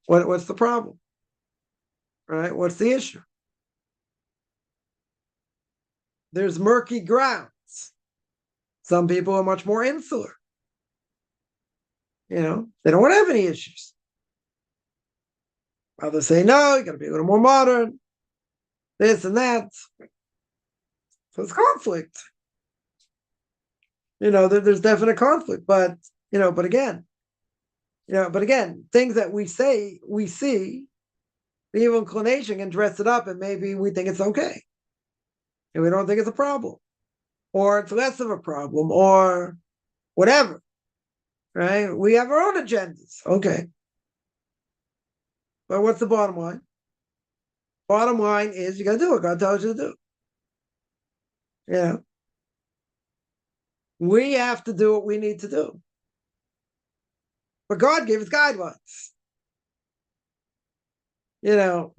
What's the problem? Right? What's the issue? There's murky grounds. Some people are much more insular. They don't want to have any issues. Others say, no, you got to be a little more modern, this and that. So it's conflict. There's definite conflict, but again, things that we see, the evil inclination can dress it up, and maybe we think it's okay, and we don't think it's a problem, or it's less of a problem, or whatever, right? We have our own agendas, okay. But what's the bottom line? Bottom line is you got to do what God tells you to do. We have to do what we need to do. But God gave us guidelines.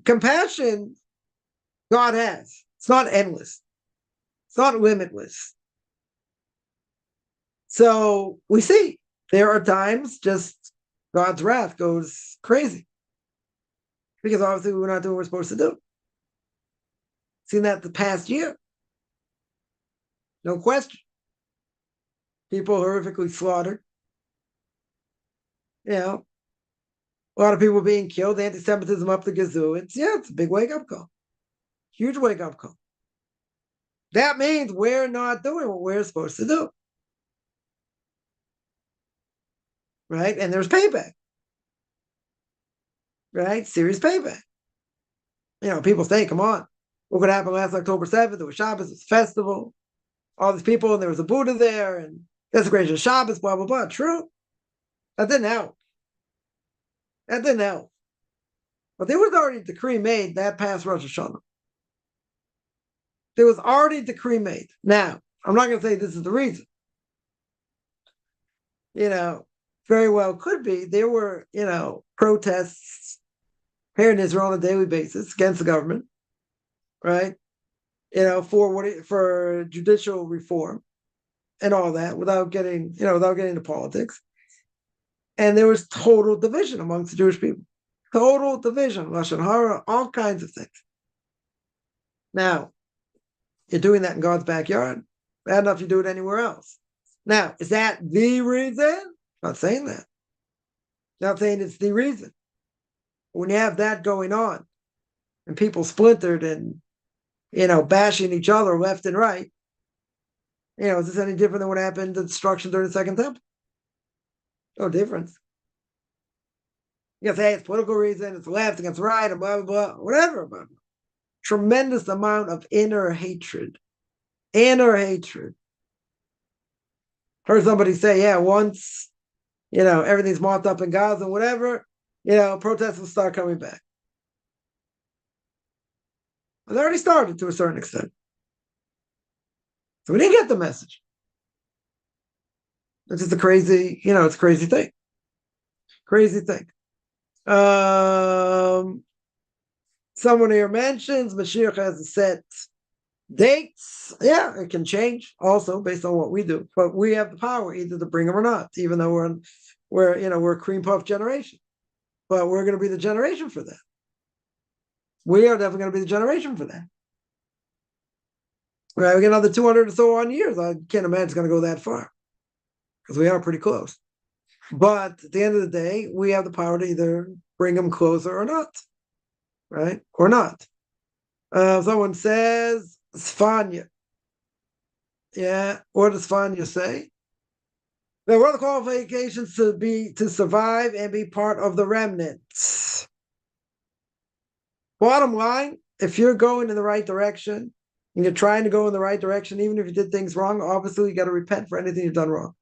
Compassion, God has. It's not endless. It's not limitless. So we see there are times just God's wrath goes crazy. Because obviously we're not doing what we're supposed to do. Seen that the past year. No question. People horrifically slaughtered. A lot of people being killed, anti-Semitism up the gazoo. It's a big wake-up call. Huge wake-up call. That means we're not doing what we're supposed to do. Right? And there's payback. Right? Serious payback. People say, come on, what could happen last October 7th? There was Shabbos, it was a festival. All these people, and there was a Buddha there, and desecration of Shabbos, blah, blah, blah. True. That didn't help. But there was already a decree made that past Rosh Hashanah. There was already a decree made. Now, I'm not going to say this is the reason. Very well could be. There were, protests here in Israel on a daily basis against the government, right? For judicial reform and all that, without getting into politics. And there was total division amongst the Jewish people. Total division, Lashon Hara, all kinds of things. Now, you're doing that in God's backyard. Bad enough you do it anywhere else. Now, is that the reason? Not saying that. Not saying it's the reason. When you have that going on, and people splintered and, bashing each other left and right, is this any different than what happened to destruction during the Second Temple? No difference. You can say it's political reason, it's left against right, and blah, blah, blah, whatever. Blah, blah. Tremendous amount of inner hatred. Heard somebody say, once, everything's mopped up in Gaza and whatever, protests will start coming back. It already started to a certain extent. So we didn't get the message. It's just a crazy, it's a crazy thing. Crazy thing. Someone here mentions Mashiach has a set dates. Yeah, it can change also based on what we do. But we have the power either to bring them or not, even though we're we're a cream puff generation, but we're going to be the generation for that. We are definitely going to be the generation for that. Right? We got another 200 or so on years. I can't imagine it's going to go that far because we are pretty close. But at the end of the day, we have the power to either bring them closer or not, right? Or not. Someone says Sfanya. Yeah, what does Sfanya say? There were the qualifications to survive and be part of the remnants. Bottom line, if you're going in the right direction and you're trying to go in the right direction, even if you did things wrong, obviously you got to repent for anything you've done wrong.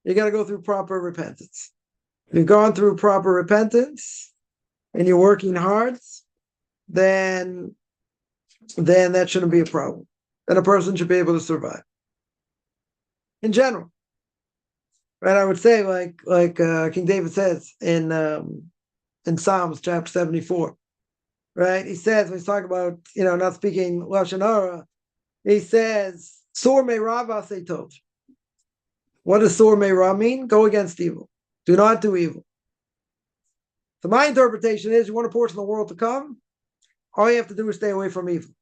You got to go through proper repentance. If you've gone through proper repentance and you're working hard, then that shouldn't be a problem. Then a person should be able to survive. In general. Right? I would say like King David says in Psalms chapter 74. Right? He says, when he's talking about, not speaking Lashon Hara, he says, Sur me'ra v'aseh tov. What does Sur me'ra mean? Go against evil. Do not do evil. So my interpretation is, you want a portion of the world to come, all you have to do is stay away from evil.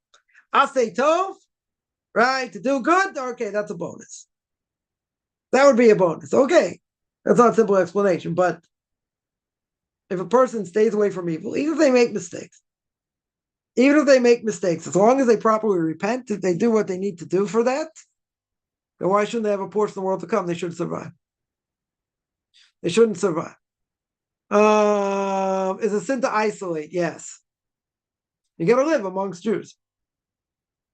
Aseh tov, right? To do good, okay, that's a bonus. That would be a bonus. Okay. That's not a simple explanation, but if a person stays away from evil, even if they make mistakes, as long as they properly repent, if they do what they need to do for that, then why shouldn't they have a portion of the world to come? They should survive. They shouldn't survive. Is a sin to isolate? Yes. You got to live amongst Jews.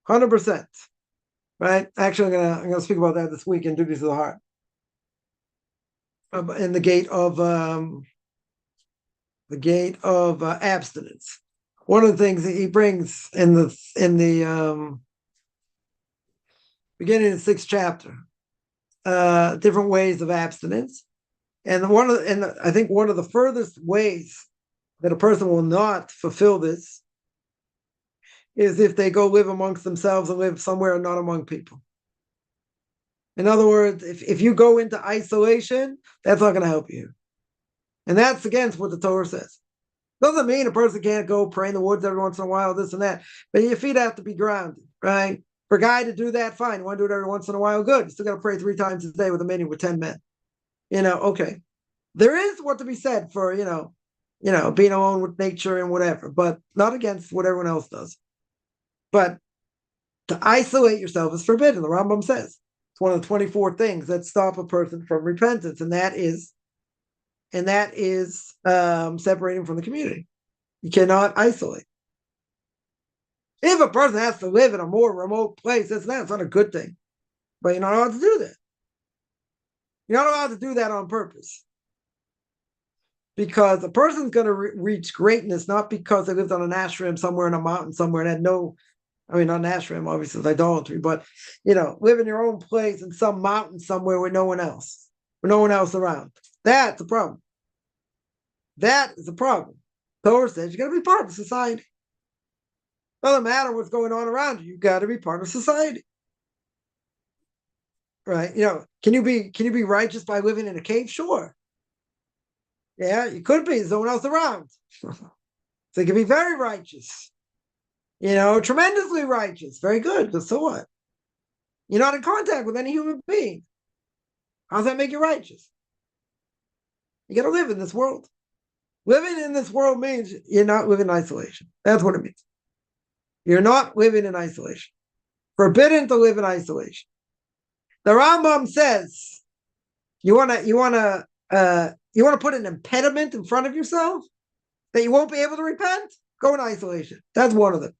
100%. Right? Actually, I'm gonna speak about that this week in Duties of the Heart. In the gate of abstinence. One of the things that he brings in the beginning of the 6th chapter, different ways of abstinence, and I think one of the furthest ways that a person will not fulfill this is if they go live amongst themselves and live somewhere not among people. In other words, if you go into isolation, that's not going to help you. And that's against what the Torah says. Doesn't mean a person can't go pray in the woods every once in a while, this and that. But your feet have to be grounded, right? For a guy to do that, fine. You want to do it every once in a while, good. You still got to pray 3 times a day with a meeting with 10 men. Okay. There is what to be said for, being alone with nature and whatever, but not against what everyone else does. But to isolate yourself is forbidden. The Rambam says it's one of the 24 things that stop a person from repentance, and that is separating from the community. You cannot isolate. If a person has to live in a more remote place, it's not a good thing. But you're not allowed to do that. You're not allowed to do that on purpose. Because a person's going to reach greatness not because they lived on an ashram somewhere in a mountain somewhere and had not an ashram, obviously it's idolatry, but, live in your own place in some mountain somewhere with no one else around. That's a problem. That is a problem. Torah says you got to be part of society. Doesn't matter what's going on around you. You got to be part of society. Right? Can you be righteous by living in a cave? Sure. Yeah, you could be. There's no one else around. So you can be very righteous. Tremendously righteous. Very good. But so what? You're not in contact with any human being. How does that make you righteous? You got to live in this world. Living in this world means you're not living in isolation. That's what it means. You're not living in isolation. Forbidden to live in isolation. The Rambam says, you want to put an impediment in front of yourself that you won't be able to repent? Go in isolation. That's one of them.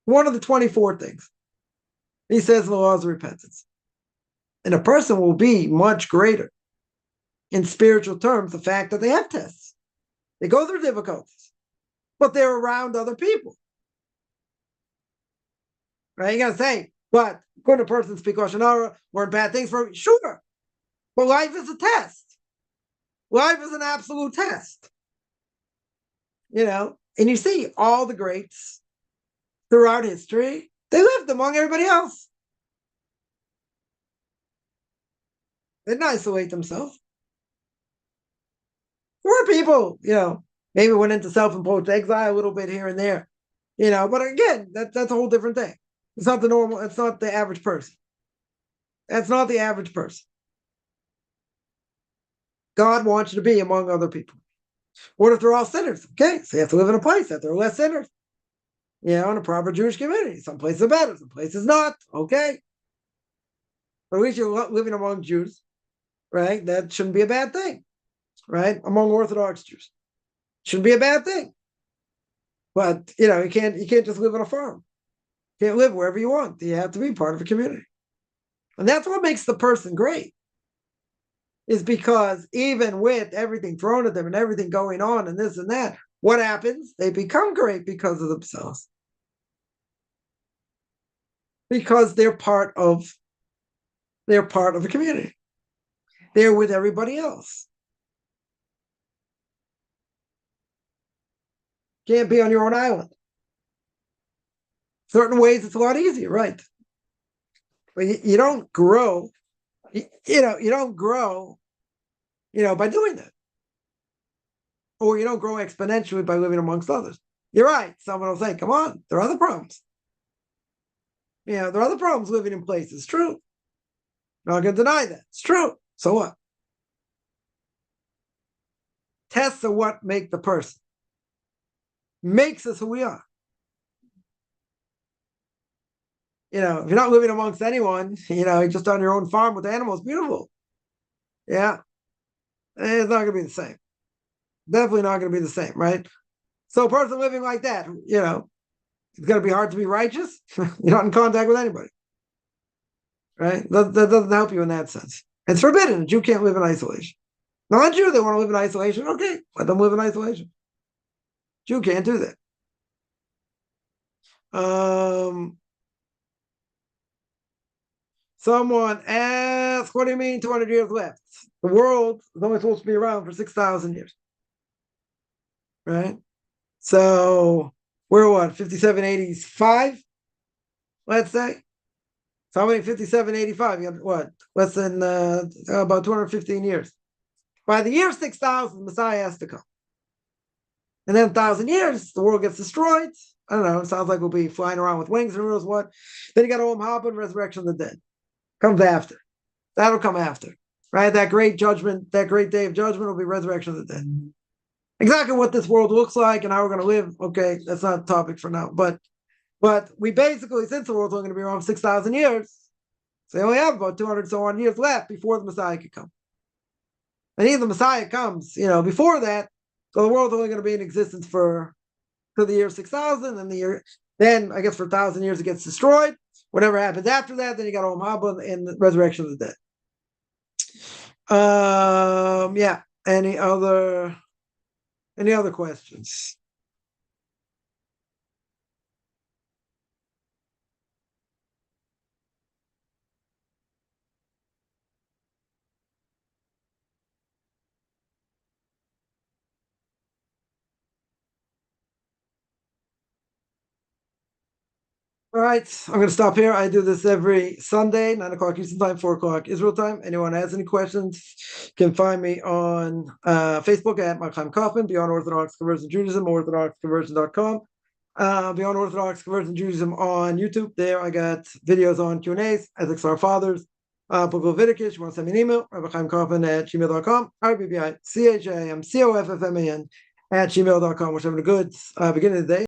One of the 24 things. He says in the laws of repentance. And a person will be much greater in spiritual terms, the fact that they have tests. They go through difficulties, but they're around other people. Right? You're going to say, but couldn't a person speak Lashon Hara? Weren't bad things for him? Sure. But life is a test. Life is an absolute test. And you see all the greats throughout history, they lived among everybody else. They didn't isolate themselves. Poor people, maybe went into self-imposed exile a little bit here and there, but again, that's a whole different thing. It's not it's not the average person. That's not the average person. God wants you to be among other people. What if they're all sinners? Okay, so you have to live in a place that there are less sinners. In a proper Jewish community. Some places are better, some places not. Okay. But at least you're living among Jews, right? That shouldn't be a bad thing, right? Among Orthodox Jews. Shouldn't be a bad thing. But you can't just live on a farm. You can't live wherever you want. You have to be part of a community. And that's what makes the person great. Is because even with everything thrown at them and everything going on and this and that, what happens? They become great because of themselves. Because they're part of a community. They're with everybody else. Can't be on your own island. Certain ways it's a lot easier, right? But you don't grow, you don't grow, by doing that. Or you don't grow exponentially by living amongst others. You're right. Someone will say, come on, there are other problems. There are other problems living in places. It's true. Not going to deny that. It's true. So what? Tests are what make the person. Makes us who we are. If you're not living amongst anyone, you're just on your own farm with animals, beautiful. Yeah. It's not going to be the same. Definitely not going to be the same, right? So a person living like that, it's going to be hard to be righteous. You're not in contact with anybody. Right? That doesn't help you in that sense. It's forbidden. A Jew can't live in isolation. Non-Jew, they want to live in isolation. Okay, let them live in isolation. Jew can't do that. Someone asked, what do you mean 200 years left? The world is only supposed to be around for 6,000 years. Right? So we're what, 5785? Let's say. So how many 5785? You have what? Less than about 215 years. By the year 6,000, the Messiah has to come. And then 1,000 years, the world gets destroyed. I don't know. It sounds like we'll be flying around with wings and who knows what. Then you got Olam Haba and resurrection of the dead. Comes after. That'll come after. Right? That great judgment, that great day of judgment will be resurrection of the dead. Exactly what this world looks like and how we're going to live. Okay, that's not a topic for now. But we basically, since the world's only going to be around 6,000 years, so they only have about 200 so on years left before the Messiah could come. And even the Messiah comes, before that, so the world's only going to be in existence for the year 6,000, and then I guess for 1,000 years it gets destroyed. Whatever happens after that, then you got Olam Haba and the resurrection of the dead. Yeah. Any other questions? All right, I'm going to stop here. I do this every Sunday, 9 o'clock Eastern Time, 4 o'clock Israel time. Anyone has any questions can find me on Facebook at Chaim Kaufman, Beyond Orthodox Conversion Judaism, orthodoxconversion.com. Beyond Orthodox Conversion Judaism on YouTube. There I got videos on Q&As, Ethics Our Fathers, Book of Leviticus. You want to send me an email, rabbichaimkaufman@gmail.com, RBBICHAIMCOFFMAN @gmail.com. Wish you having a good beginning of the day.